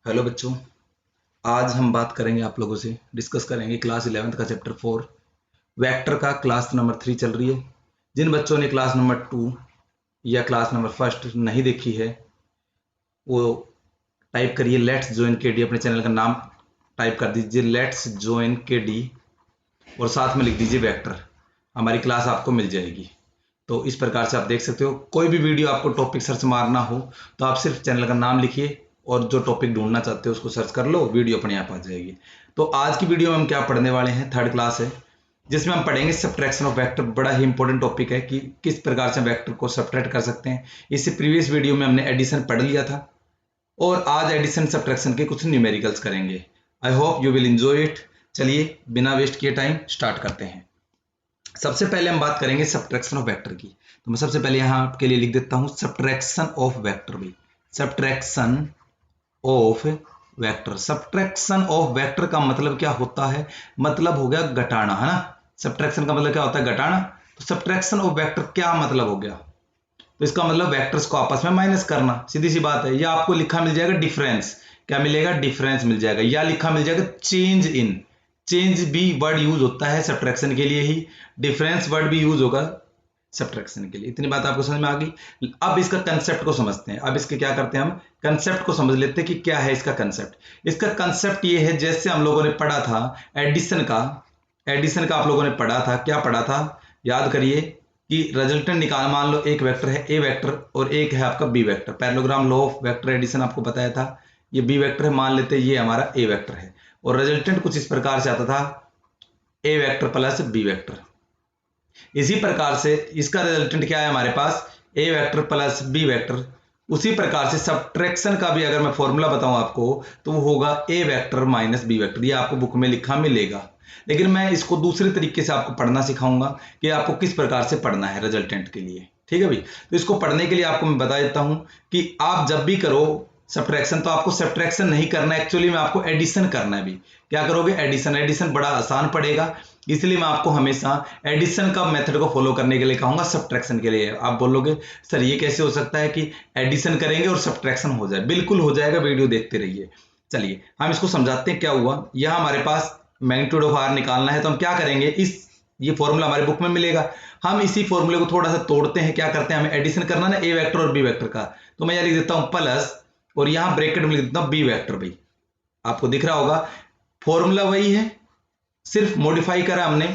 Hello बच्चों। आज हम बात करेंगे, आप लोगों से डिस्कस करेंगे क्लास 11th का चैप्टर 4 वेक्टर का क्लास नंबर 3 चल रही है। जिन बच्चों ने क्लास नंबर 2 या क्लास नंबर फर्स्ट नहीं देखी है वो टाइप करिए लेट्स ज्वाइन के डी, अपने चैनल का नाम टाइप कर दीजिए लेट्स ज्वाइन के डी और साथ में लिख दीजिए वेक्टर। हमारी क्लास आपको मिल जाएगी। तो इस प्रकार से आप देख सकते हो, कोई भी वीडियो आपको टॉपिक सर्च मारना हो तो आप सिर्फ चैनल का नाम लिखिए और जो टॉपिक ढूंढना चाहते हो उसको सर्च कर लो, वीडियो अपने आप आ जाएगी। तो आज की वीडियो में हम क्या पढ़ने वाले हैं, थर्ड क्लास है जिसमें हम पढ़ेंगे सब्ट्रैक्शन ऑफ वेक्टर। बड़ा ही इंपॉर्टेंट टॉपिक है कि किस प्रकार से वेक्टर को सब्ट्रैक्ट कर सकते हैं। इससे प्रीवियस वीडियो में हमने एडिशन पढ़ लिया था और आज एडिशन सब्ट्रैक्शन के कुछ न्यूमेरिकल्स करेंगे। I hope you will enjoy it. चलिए बिना वेस्ट किए टाइम स्टार्ट करते हैं। सबसे पहले हम बात करेंगे सब्ट्रैक्शन ऑफ वेक्टर की। तो मैं सबसे पहले यहां आपके लिए लिख देता हूं सब्ट्रैक्शन ऑफ वेक्टर भी। Subtraction of vector, subtraction of vector का मतलब क्या होता है? मतलब हो गया घटाना, है ना। सब्ट्रैक्शन का मतलब क्या होता है? घटाना। तो सब्ट्रैक्शन ऑफ वेक्टर क्या मतलब हो गया? तो इसका मतलब वेक्टर्स को आपस में माइनस करना, सीधी सी बात है। या आपको लिखा मिल जाएगा डिफरेंस, क्या मिलेगा? डिफरेंस मिल जाएगा। या लिखा मिल जाएगा चेंज इन, चेंज भी वर्ड यूज होता है सब्ट्रैक्शन के लिए ही, डिफरेंस वर्ड भी यूज होगा सब्ट्रैक्शन के लिए। इतनी बात आपको समझ में आ गई। अब इसका कंसेप्ट को समझते हैं। अब इसके क्या करते हैं, हम कंसेप्ट को समझ लेते हैं कि क्या है इसका कंसेप्ट। इसका कंसेप्ट ये है, जैसे हम लोगों ने पढ़ा था एडिशन का, एडिशन का आप लोगों ने पढ़ा था, क्या पढ़ा था याद करिए कि रिजल्टेंट निकाल, मान लो एक वेक्टर है ए वेक्टर और एक है आपका B vector. Parallelogram law of vector addition आपको बताया था। ये बी वेक्टर है, मान लेते हैं ये हमारा ए वेक्टर है और रिजल्टेंट कुछ इस प्रकार से आता था ए वेक्टर प्लस बी वेक्टर। इसी प्रकार से इसका रिजल्टेंट क्या है हमारे पास? ए वेक्टर प्लस बी वेक्टर। उसी प्रकार से सब्ट्रैक्शन का भी अगर मैं फॉर्मूला बताऊं आपको तो वो होगा ए वेक्टर माइनस बी वेक्टर। ये आपको बुक में लिखा मिलेगा, लेकिन मैं इसको दूसरे तरीके से आपको पढ़ना सिखाऊंगा कि आपको किस प्रकार से पढ़ना है रिजल्टेंट के लिए। ठीक है भाई। तो इसको पढ़ने के लिए आपको मैं बता देता हूं कि आप जब भी करो सब्ट्रैक्शन तो आपको सब्ट्रैक्शन नहीं करना है, एक्चुअली में आपको एडिशन करना है भी। क्या करोगे? एडिशन। एडिशन बड़ा आसान पड़ेगा, इसलिए मैं आपको हमेशा एडिशन का मेथड को फॉलो करने के लिए कहूंगा सब्ट्रैक्शन के लिए। आप बोलोगे सर ये कैसे हो सकता है कि एडिशन करेंगे और सब्ट्रैक्शन हो जाए? बिल्कुल हो जाएगा, वीडियो देखते रहिए। चलिए हम इसको समझाते हैं क्या हुआ। यह हमारे पास मैग्नीट्यूड ऑफ आर निकालना है, तो हम क्या करेंगे, इस ये फॉर्मूला हमारे बुक में मिलेगा, हम इसी फॉर्मूले को थोड़ा सा तोड़ते हैं। क्या करते हैं, हमें एडिशन करना ना ए वेक्टर और बी वेक्टर का, तो मैं यह लिख देता हूं प्लस और यहां ब्रैकेट में लिख देता हूं बी वेक्टर। भाई आपको दिख रहा होगा फॉर्मूला वही है, सिर्फ मॉडिफाई करा हमने।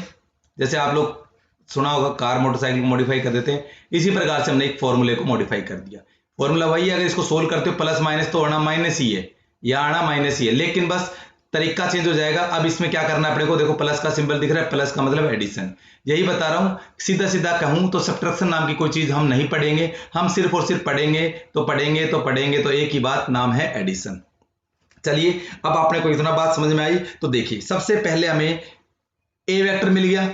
जैसे आप लोग सुना होगा कार मोटरसाइकिल को मॉडिफाई कर देते हैं, इसी प्रकार से हमने एक फॉर्मूले को मॉडिफाई कर दिया। फॉर्मूला वही है, अगर इसको सोल्व करते हो प्लस माइनस तो आना माइनस ही है, या आना माइनस ही है, लेकिन बस तरीका चेंज हो जाएगा। अब इसमें क्या करना है अपने को, देखो प्लस का सिंबल दिख रहा है, प्लस का मतलब एडिशन। यही बता रहा हूं, सीधा सीधा कहूं तो सब्ट्रैक्शन नाम की कोई चीज हम नहीं पढ़ेंगे, हम सिर्फ और सिर्फ पढ़ेंगे तो एक ही बात, नाम है एडिशन। चलिए अब आपने को इतना बात समझ में आई तो देखिए, सबसे पहले हमें ए वेक्टर मिल गया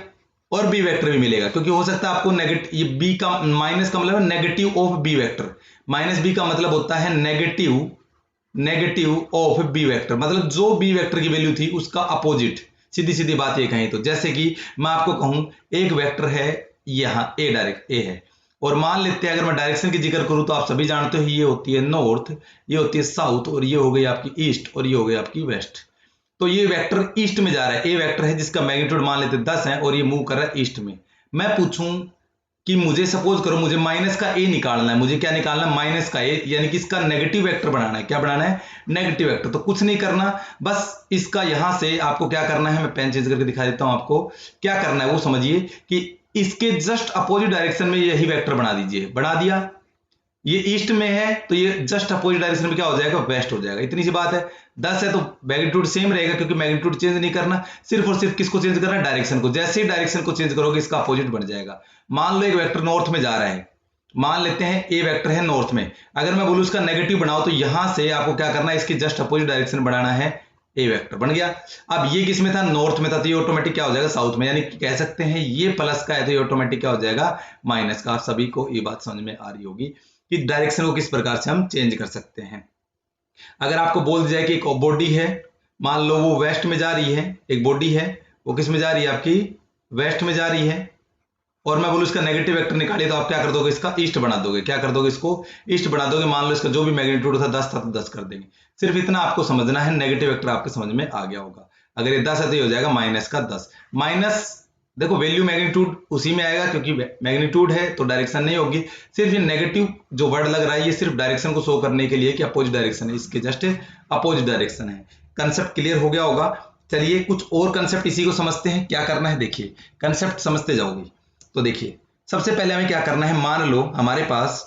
और बी वेक्टर भी मिलेगा, क्योंकि हो सकता है आपको नेगेटिव, ये बी का माइनस का मतलब है negative of B vector, minus B का मतलब होता है negative, negative of B vector, मतलब जो बी वेक्टर की वैल्यू थी उसका अपोजिट। सीधी सीधी बात ये कहें तो, जैसे कि मैं आपको कहूं एक वेक्टर है यहां ए, डायरेक्ट ए है, और मान लेते हैं अगर मैं डायरेक्शन की जिक्र करूं तो आप सभी जानते हो ये होती है नॉर्थ, ये होती है साउथ, और ये हो गई आपकी ईस्ट, और ये हो गई आपकी वेस्ट। तो ये वेक्टर ईस्ट में जा रहा है, ए वेक्टर है जिसका मैग्नीट्यूड मान लेते 10 है और ये मूव कर रहा है ईस्ट में। मैं पूछूं कि मुझे सपोज करो मुझे माइनस का ए निकालना है, मुझे क्या निकालना है? माइनस का ए, यानी कि इसका नेगेटिव वेक्टर बनाना है। क्या बनाना है? Negative vector. तो कुछ नहीं करना, बस इसका यहां से आपको क्या करना है, मैं पेन चेंज करके दिखा देता हूं आपको क्या करना है, वो समझिए कि इसके जस्ट अपोजिट डायरेक्शन में यही वेक्टर बना दीजिए। बना दिया, ये ईस्ट में है तो ये जस्ट अपोजिट डायरेक्शन में क्या हो जाएगा? वेस्ट हो जाएगा। इतनी सी बात है। 10 है तो मैग्नीट्यूड सेम रहेगा, क्योंकि मैग्नीट्यूड चेंज नहीं करना, सिर्फ और सिर्फ किसको चेंज करना है? डायरेक्शन को। जैसे ही डायरेक्शन को चेंज करोगे इसका अपोजिट बन जाएगा। मान लो एक वेक्टर नॉर्थ में जा रहा है, मान लेते हैं ए वेक्टर है नॉर्थ में, अगर मैं बोलूं इसका नेगेटिव बनाओ तो यहां से आपको क्या करना है, इसके जस्ट अपोजिट डायरेक्शन बनाना है, ए वेक्टर बन गया। अब ये किस में था? नॉर्थ में था, तो ये ऑटोमेटिक क्या हो जाएगा? साउथ में। यानी कि कह सकते हैं ये प्लस का है तो ये ऑटोमेटिक क्या हो जाएगा? माइनस का। आप सभी को ये बात समझ में आ रही होगी कि डायरेक्शन को किस प्रकार से हम चेंज कर सकते हैं। अगर आपको बोल दिया कि एक बॉडी है, मान लो वो वेस्ट में जा रही है, एक बॉडी है वो किस में जा रही है? आपकी वेस्ट में जा रही है। और मैं बोलूँ इसका नेगेटिव वेक्टर निकालिए, तो आप क्या कर दोगे, इसका ईस्ट बना दोगे। क्या कर दोगे, इसको ईस्ट बना दोगे। मान लो इसका जो भी मैग्नीट्यूड था 10 था तो 10 कर देंगे। सिर्फ इतना आपको समझना है, नेगेटिव वेक्टर आपके समझ में आ गया होगा। अगर ये 10 है तो ये हो जाएगा माइनस का 10। माइनस देखो वैल्यू मैग्नीट्यूड उसी में आएगा, क्योंकि मैग्नीट्यूड है तो डायरेक्शन नहीं होगी। सिर्फ ये नेगेटिव जो वर्ड लग रहा है ये सिर्फ डायरेक्शन को शो करने के लिए कि अपोजिट डायरेक्शन है, इसके जस्ट अपोजिट डायरेक्शन है। कंसेप्ट क्लियर हो गया होगा। चलिए कुछ और कंसेप्ट इसी को समझते हैं। क्या करना है देखिए, कंसेप्ट समझते जाओगे तो देखिए, सबसे पहले हमें क्या करना है, मान लो हमारे पास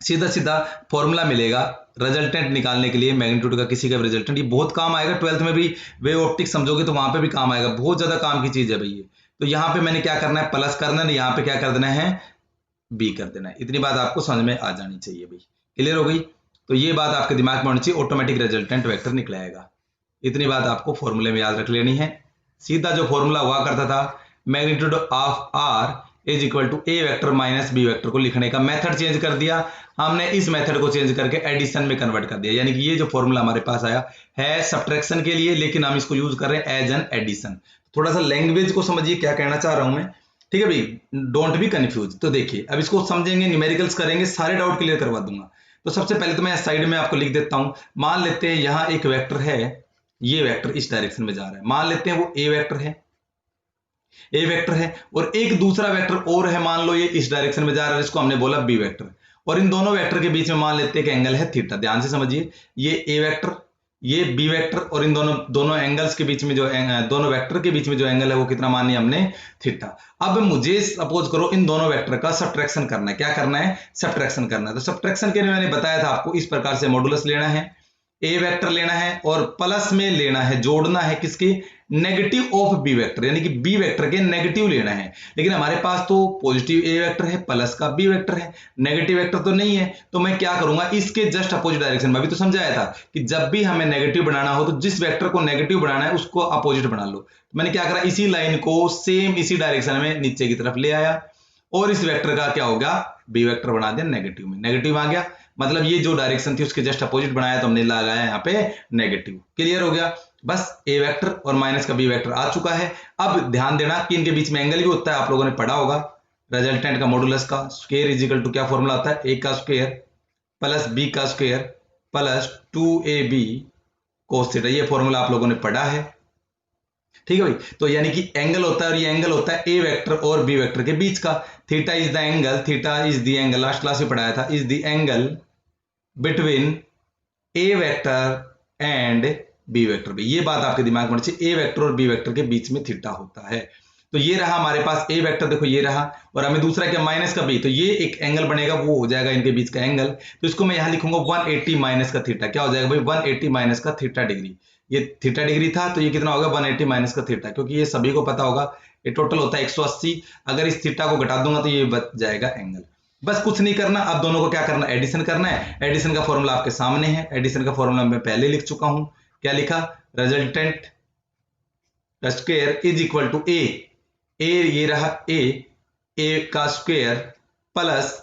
सीधा सीधा फॉर्मूला मिलेगा रिजल्टेंट निकालने के लिए, मैग्नीट्यूड का किसी का भी रिजल्टेंट। ये बहुत काम आएगा 12th में भी, वेव ऑप्टिक्स समझोगे तो वहां पे भी काम आएगा, बहुत ज्यादा काम की चीज है भाई ये। तो यहाँ पे मैंने क्या करना है, प्लस करना है, यहाँ पे क्या कर देना है, बी कर देना है। इतनी बात आपको समझ में आ जानी चाहिए भाई। क्लियर हो गई। तो ये बात आपके दिमाग में होनी चाहिए, ऑटोमेटिक रिजल्टेंट वेक्टर निकलेगा। इतनी बात आपको फॉर्मूले में याद रख लेनी है। सीधा जो फॉर्मूला हुआ करता था, magnitude of R is equal to A vector minus B vector को लिखने का मेथड चेंज कर दिया हमने। इस मेथड को चेंज करके एडिशन में कन्वर्ट कर दिया, यानी कि ये जो फॉर्मूला हमारे पास आया है सब्ट्रैक्शन के लिए, लेकिन हम इसको यूज कर रहे हैं एज एन एडिशन। थोड़ा सा लैंग्वेज को समझिए क्या कहना चाह रहा हूं मैं, ठीक है भाई, डोंट बी कंफ्यूज। तो देखिए अब इसको समझेंगे, न्यूमेरिकल्स करेंगे, सारे डाउट क्लियर करवा दूंगा। तो सबसे पहले तो मैं साइड में आपको लिख देता हूं। मान लेते हैं यहां एक वेक्टर है, ये वेक्टर इस डायरेक्शन में जा रहा है, मान लेते हैं वो ए वेक्टर है, ए वेक्टर है, और एक दूसरा वेक्टर और है, मान लो ये इस डायरेक्शन में जा रहा है, इसको हमने बोला बी वेक्टर। और इन दोनों वेक्टर के बीच में मान लेते हैं कि एंगल है थीटा। ध्यान से समझिए, ये ए वेक्टर, ये बी वेक्टर, और इन दोनों एंगल्स के बीच में जो दोनों वेक्टर के बीच में जो एंगल है वो कितना मान लिया हमने, थीटा। अब मुझे सपोज करो इन दोनों वेक्टर का सब्ट्रैक्शन करना है। क्या करना है, सब्ट्रैक्शन करना है। तो सब्ट्रैक्शन के लिए मैंने बताया था आपको, इस प्रकार से मॉडुलस लेना है, ए वेक्टर लेना है और प्लस में लेना है, जोड़ना है किसके, नेगेटिव ऑफ बी वेक्टर, यानी कि बी वेक्टर के नेगेटिव लेना है। लेकिन हमारे पास तो पॉजिटिव ए वेक्टर है, प्लस का बी वेक्टर है, नेगेटिव वेक्टर तो नहीं है। तो मैं क्या करूंगा, इसके जस्ट अपोजिट डायरेक्शन में, अभी तो समझाया था कि जब भी हमें नेगेटिव बनाना हो तो जिस वेक्टर को नेगेटिव बनाना है उसको अपोजिट बना लो। तो मैंने क्या करा, इसी लाइन को सेम इसी डायरेक्शन में नीचे की तरफ ले आया और इस वेक्टर का क्या हो गया, बी वेक्टर बना दिया नेगेटिव में। नेगेटिव आ गया, मतलब ये जो डायरेक्शन थी उसके जस्ट अपोजिट बनाया तो हमने लगाया यहाँ पे नेगेटिव। क्लियर हो गया। बस ए वेक्टर और माइनस का बी वेक्टर आ चुका है। अब ध्यान देना कि इनके बीच में एंगल भी होता है, आप लोगों ने पढ़ा होगा। रिजल्टेंट का मॉडुलस का स्क्वायर इज इक्वल टू क्या फॉर्मूला होता है, ए का स्क्वायर प्लस बी का square plus 2ab cos theta. ये फॉर्मूला आप लोगों ने पढ़ा है, ठीक है भाई। तो यानी कि एंगल होता है, और ये एंगल होता है ए वेक्टर और बी वेक्टर के बीच का। Theta is the angle, theta is the angle, last class में पढ़ाया था, is the angle between A vector and B vector. ये बात आपके दिमाग में होनी चाहिए, ए वेक्टर और बी वेक्टर के बीच में थीटा होता है। तो ये रहा हमारे पास ए वेक्टर, देखो ये रहा, और हमें दूसरा क्या, माइनस का बी, तो ये एक एंगल बनेगा, वो हो जाएगा इनके बीच का एंगल। तो इसको मैं यहां लिखूंगा 180 माइनस का थीटा। क्या हो जाएगा भाई, 180 माइनस का थीटा डिग्री। ये थीटा डिग्री था तो ये कितना होगा, 180 माइनस का थीटा, क्योंकि ये सभी को पता होगा ये टोटल होता है 180। अगर इस थीटा को घटा दूंगा तो ये बच जाएगा एंगल। बस कुछ नहीं करना, अब दोनों को क्या करना, एडिशन करना है। एडिशन का फॉर्मूला आपके सामने है, एडिशन का फॉर्मूला मैं पहले लिख चुका हूं। क्या लिखा, resultant square is equal to A, ये रहा ए का स्क्वायर प्लस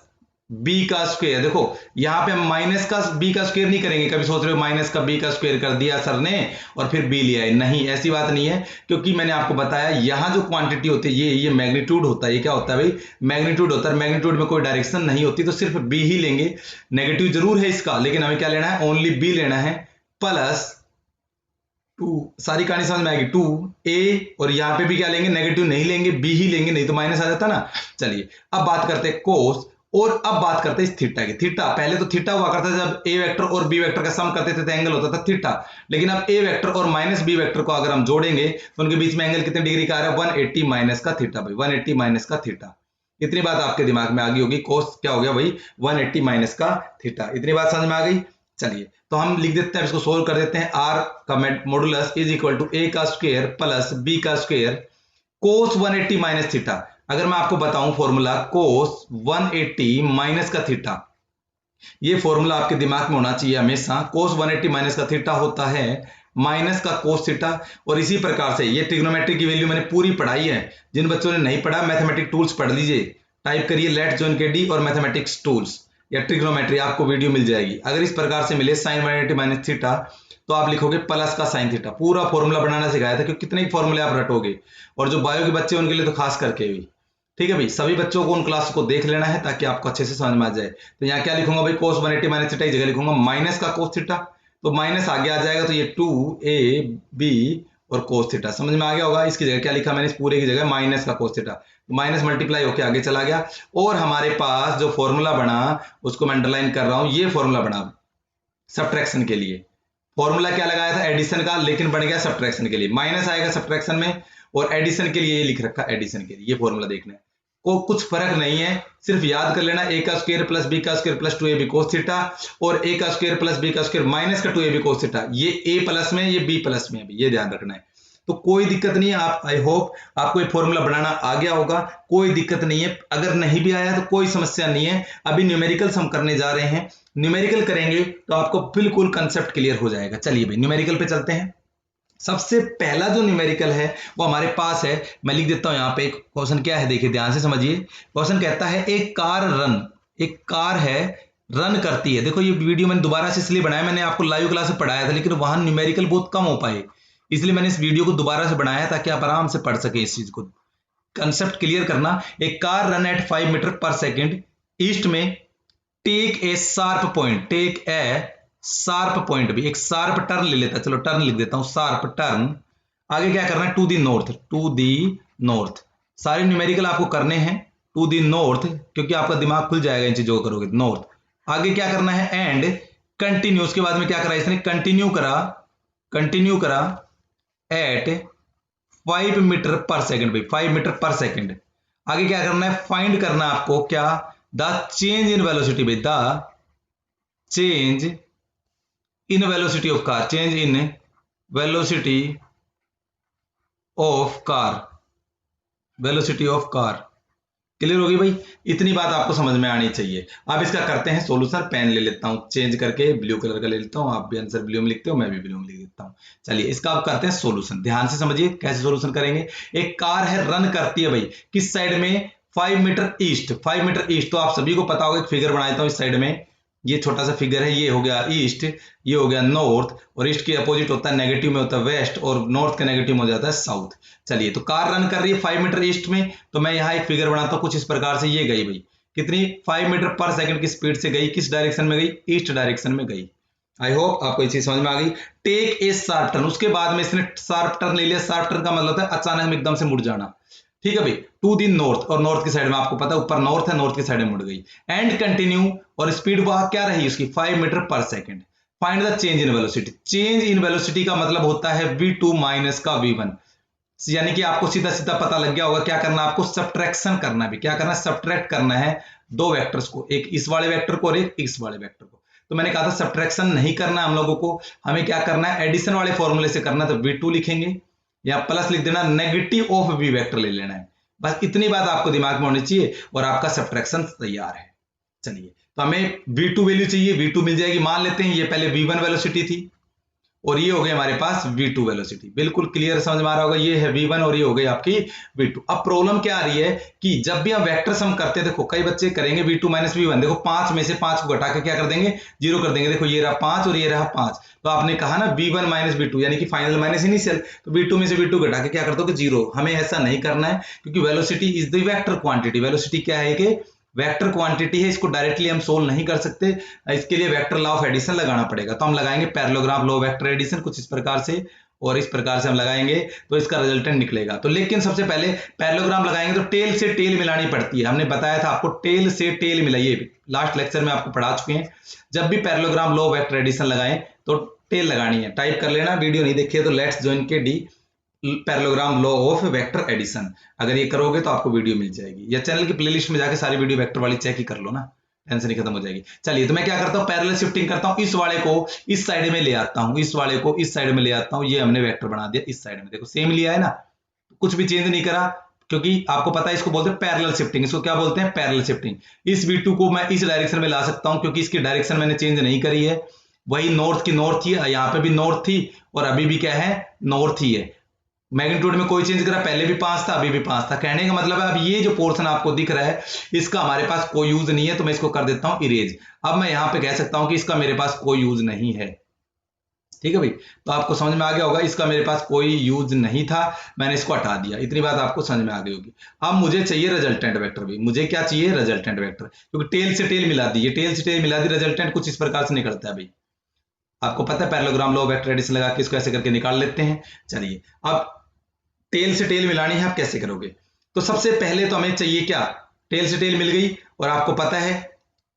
बी का स्क्वायर। देखो यहां पे हम माइनस का बी का स्क्वायर नहीं करेंगे। कभी सोच रहे हो माइनस का बी का स्क्वायर कर दिया सर ने और फिर बी लिया है, नहीं, ऐसी बात नहीं है। क्योंकि मैंने आपको बताया यहां जो क्वांटिटी होती है ये मैग्नीट्यूड होता है। ये क्या होता है भाई, मैग्नीट्यूड होता है। मैग्नीट्यूड में कोई डायरेक्शन नहीं होती, तो सिर्फ बी ही लेंगे। नेगेटिव जरूर है इसका, लेकिन हमें क्या लेना है, ओनली बी लेना है, प्लस 2, सारी कहानी समझ में आएगी, 2a, और यहां पे भी क्या लेंगे, नेगेटिव नहीं लेंगे, बी ही लेंगे, नहीं तो माइनस आ जाता ना। चलिए अब बात करते हैं कोस, और अब बात करते हैं इस थीटा की। थीटा पहले तो थीटा हुआ करता था जब ए वेक्टर और बी वेक्टर का सम करते थे तो एंगल होता था थीटा। लेकिन अब ए वेक्टर और माइनस बी वेक्टर को अगर हम जोड़ेंगे तो उनके बीच में एंगल कितने डिग्री का आ रहा है, 180 माइनस का थीटा भाई, 180 माइनस का थीटा। इतनी बात आपके दिमाग में आ गई होगी, कोस क्या हो गया भाई, 180 माइनस का थीटा। इतनी बात समझ में आ गई। चलिए तो हम लिख देते हैं, इसको सोल्व कर देते हैं। आर का मॉडुलस इज इक्वल टू ए का स्क्वायर प्लस बी का स्क्वायर कोस 180 माइनस थीटा। अगर मैं आपको बताऊं फॉर्मूला कोस 180 माइनस का थीटा, ये फॉर्मूला आपके दिमाग में होना चाहिए हमेशा। कोस 180 माइनस का थीटा होता है माइनस का कोस थीटा। और इसी प्रकार से ये ट्रिग्नोमेट्री की वैल्यू मैंने पूरी पढ़ाई है। जिन बच्चों ने नहीं पढ़ा, मैथमेटिक टूल्स पढ़ लीजिए, टाइप करिए लेट जॉइन के डी और मैथमेटिक्स टूल्स या ट्रिग्नोमेट्री, आपको वीडियो मिल जाएगी। अगर इस प्रकार से मिले साइन 180 माइनस थीटा, तो आप लिखोगे प्लस का साइन थीटा। पूरा फॉर्मूला बनाना सिखाया था, क्योंकि कितने ही फॉर्मूले आप रटोगे, और जो बायो के बच्चे उनके लिए तो खास करके भी। ठीक है भाई, सभी बच्चों को उन क्लास को देख लेना है ताकि आपको अच्छे से समझ में आ जाए। तो यहाँ क्या लिखूंगा भाई, cos 180 माइनस थीटा, जगह लिखूंगा माइनस का cos थीटा, तो माइनस आगे आ जाएगा, तो ये 2ab और cos थीटा समझ में आ गया होगा। इसकी जगह क्या लिखा मैंने, इस पूरे की जगह माइनस का cos थीटा, माइनस मल्टीप्लाई होकर आगे चला गया, और हमारे पास जो फॉर्मूला बना उसको मैं अंडरलाइन कर रहा हूं, ये फॉर्मूला बना सब्ट्रैक्शन के लिए। फॉर्मूला क्या लगाया था, एडिशन का, लेकिन बन गया सब्ट्रैक्शन के लिए, माइनस आएगा सब्ट्रैक्शन में, और एडिशन के लिए ये लिख रखा, एडिशन के लिए ये फॉर्मूला देखना है, को कुछ फर्क नहीं है, सिर्फ याद कर लेना, ए का स्क्वायर प्लस बी का square plus 2ab cos theta, और ए का स्क्वायर प्लस बी का स्क्वायर माइनस का 2ab cos थीटा, ये ए प्लस में, ये बी प्लस में, ये ध्यान रखना है। तो कोई दिक्कत नहीं है, आप आई होप आपको ये फॉर्मूला बनाना आ गया होगा, कोई दिक्कत नहीं है, अगर नहीं भी आया तो कोई समस्या नहीं है। अभी न्यूमेरिकल हम करने जा रहे हैं, न्यूमेरिकल करेंगे तो आपको बिल्कुल कंसेप्ट क्लियर हो जाएगा। चलिए भाई न्यूमेरिकल पे चलते हैं। सबसे पहला जो न्यूमेरिकल है वो हमारे पास है, मैं लिख देता हूं यहां पे। क्वेश्चन क्या है देखिए ध्यान से समझिए। क्वेश्चन कहता है एक कार है रन करती है। देखो ये वीडियो मैंने दोबारा से इसलिए बनाया, मैंने आपको लाइव क्लास में पढ़ाया था लेकिन वहां न्यूमेरिकल बहुत कम हो पाए, इसलिए मैंने इस वीडियो को दोबारा से बनाया ताकि आप आराम से पढ़ सके इस चीज को, कंसेप्ट क्लियर करना। एक car run at 5 metre per second east में, take a sharp point, take a sharp point, भी एक शार्प टर्न ले लेता, चलो टर्न लिख देता हूं, शार्प टर्न। आगे क्या करना है, to the north, to the north, सारे न्यूमेरिकल आपको करने हैं टू दी नॉर्थ, क्योंकि आपका दिमाग खुल जाएगा इन चीजों को करोगे। नॉर्थ आगे क्या करना है, एंड कंटिन्यू, उसके बाद में क्या करा इसने, कंटिन्यू करा एट 5 मीटर पर सेकेंड, भाई 5 मीटर पर सेकेंड। आगे क्या करना है, फाइंड करना आपको क्या, द चेंज इन वेलोसिटी, भाई the change in velocity of car, change in velocity of car, velocity of car. Clear होगी भाई, इतनी बात आपको समझ में आनी चाहिए। अब इसका करते हैं सोल्यूशन, पेन ले लेता हूं चेंज करके, ब्लू कलर का ले लेता हूं, आप भी आंसर ब्लू में लिखते हो, मैं भी ब्लू में लिख देता हूं। चलिए इसका आप करते हैं सोल्यूशन, ध्यान से समझिए कैसे सोल्यूशन करेंगे। एक कार है रन करती है भाई किस साइड में, 5 मीटर ईस्ट, 5 मीटर ईस्ट, तो आप सभी को पता होगा, एक फिगर बना देता हूं इस साइड में, ये छोटा सा फिगर है, ये हो गया ईस्ट, ये हो गया नॉर्थ, और ईस्ट के अपोजिट होता है नेगेटिव में होता है वेस्ट, और नॉर्थ के नेगेटिव में हो जाता है साउथ। चलिए तो कार रन कर रही है 5 मीटर ईस्ट में, तो मैं यहाँ एक फिगर बनाता हूँ कुछ इस प्रकार से, ये गई भाई कितनी, 5 मीटर पर सेकंड की स्पीड से गई, किस डायरेक्शन में गई, ईस्ट डायरेक्शन में गई। आई होप आपको ये चीज समझ में आ गई। टेक ए शार्प टर्न, उसके बाद में इसने शार्प टर्न ले लिया, शार्प टर्न का मतलब है अचानक में एकदम से मुड़ जाना, ठीक है भाई, टू दी नॉर्थ, और नॉर्थ की साइड में आपको पता है ऊपर नॉर्थ है, नॉर्थ की साइड में मुड़ गई, एंड कंटिन्यू, और स्पीड वहां क्या रही उसकी, 5 मीटर पर second. Find the change in velocity, change in velocity का मतलब होता है v2 माइनस का v1, यानी कि आपको सीधा सीधा पता लग गया होगा क्या करना, आपको सब्ट्रैक्शन करना भी, क्या करना है, सब्ट्रैक्ट करना है दो वेक्टर्स को, एक इस वाले वेक्टर को और एक इस वाले वेक्टर को। तो मैंने कहा था सब्ट्रैक्शन नहीं करना हम लोगों को, हमें क्या करना है, एडिशन वाले फॉर्मूले से करना है, तो v2 लिखेंगे या प्लस लिख देना, नेगेटिव ऑफ v वेक्टर ले लेना है, बस इतनी बात आपको दिमाग में होनी चाहिए और आपका सब्ट्रैक्शन तैयार है। चलिए तो हमें v2 वैल्यू चाहिए, v2 मिल जाएगी, मान लेते हैं ये पहले v1 वेलोसिटी थी और ये हो गई हमारे पास v2 वेलोसिटी, बिल्कुल क्लियर समझ में आ रहा होगा, ये है v1 और ये हो गई आपकी v2। अब प्रॉब्लम क्या आ रही है कि जब भी हम वेक्टर सम करते हैं, देखो कई बच्चे करेंगे v2 माइनस v1, देखो 5 में से 5 को घटा के क्या कर देंगे, 0 कर देंगे, देखो ये रहा 5 और ये रहा 5, तो आपने कहा ना v1 माइनस v2 यानी कि फाइनल माइनस इनिशियल, तो v2 में से v2 घटा के क्या कर दोगे 0। हमें ऐसा नहीं करना है क्योंकि velocity is the vector quantity, velocity क्या है कि वेक्टर क्वांटिटी है, इसको डायरेक्टली हम सोल्व नहीं कर सकते, इसके लिए वेक्टर लॉ ऑफ एडिशन लगाना पड़ेगा। तो हम लगाएंगे parallelogram law of vector addition कुछ इस प्रकार से, और इस प्रकार से हम लगाएंगे तो इसका रिजल्टेंट निकलेगा। तो लेकिन सबसे पहले पैरेललोग्राम लगाएंगे तो टेल से टेल मिलानी पड़ती है, हमने बताया था आपको टेल से टेल मिलाइए, लास्ट लेक्चर में आपको पढ़ा चुके हैं। जब भी parallelogram law of vector addition लगाएं तो टेल लगानी है, टाइप कर लेना, वीडियो नहीं देखिए तो लेट्स जॉइन के the parallelogram law of vector addition, अगर ये करोगे तो आपको वीडियो मिल जाएगी, या चैनल की प्लेलिस्ट में जाके सारी वीडियो वेक्टर वाली चेक ही कर लो ना, टेंशन ही खत्म हो जाएगी। चलिए तो मैं क्या करता हूँ, पैरेलल शिफ्टिंग करता हूँ, इस वाले को इस साइड में ले आता हूँ, इस वाले को इस साइड में ले आता हूँ, ये हमने वेक्टर बना दिया इस साइड में, देखो सेम लिया है ना, कुछ भी चेंज नहीं करा, क्योंकि आपको पता है इसको बोलते हैं पैरेलल शिफ्टिंग, इसको क्या बोलते हैं पैरेलल शिफ्टिंग। इस v2 को मैं इस डायरेक्शन में ला सकता हूं क्योंकि इसकी डायरेक्शन मैंने चेंज नहीं करी है, वही नॉर्थ की नॉर्थ थी, यहाँ पे भी नॉर्थ थी और अभी भी क्या है नॉर्थ ही है, मैग्नीट्यूड में कोई चेंज करा, पहले भी 5 था अभी भी 5 था, कहने का मतलब है अब ये जो पोर्शन आपको दिख रहा है इसका हमारे पास कोई यूज नहीं है, तो मैं इसको कर देता हूं इरेज। अब मैं यहां पे कह सकता हूं कि इसका मेरे पास कोई यूज नहीं है, ठीक है भाई, तो आपको समझ में आ गया होगा, इसका मेरे पास कोई यूज नहीं था, मैंने इसको हटा दिया, इतनी बात आपको समझ में आ गई होगी। अब मुझे चाहिए रिजल्टेंट वेक्टर भी, मुझे क्या चाहिए, रिजल्टेंट वेक्टर, क्योंकि टेल से टेल मिला दी, ये टेल से टेल मिला दी, रिजल्टेंट कुछ इस प्रकार से निकलता है भाई, आपको पता है पैरेललोग्राम लॉ वेक्टर एडिशन लगा के इसको ऐसे करके निकाल लेते हैं। चलिए अब टेल से टेल मिलानी है, आप कैसे करोगे, तो सबसे पहले तो हमें चाहिए क्या, टेल से टेल मिल गई, और आपको पता है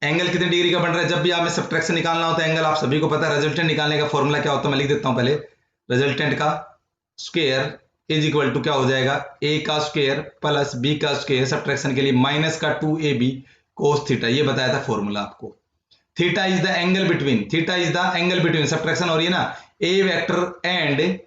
एंगल कितने डिग्री का बन रहा है, जब भी आप में सब्ट्रैक्शन निकालना होता है एंगल, आप सभी को पता है, रिजल्टेंट निकालने का फॉर्मूला क्या होता है, मैं लिख देता हूं पहले, रिजल्टेंट का स्क्वायर इज इक्वल टू क्या हो जाएगा, ए का स्क्वायर प्लस बी का स्क्वायर, सब्ट्रैक्शन के लिए माइनस का 2ab कोस थीटा, ये बताया था फॉर्मूला आपको। Theta is the angle between, theta is the angle between, subtraction हो रही है ना, ए वेक्टर एंड,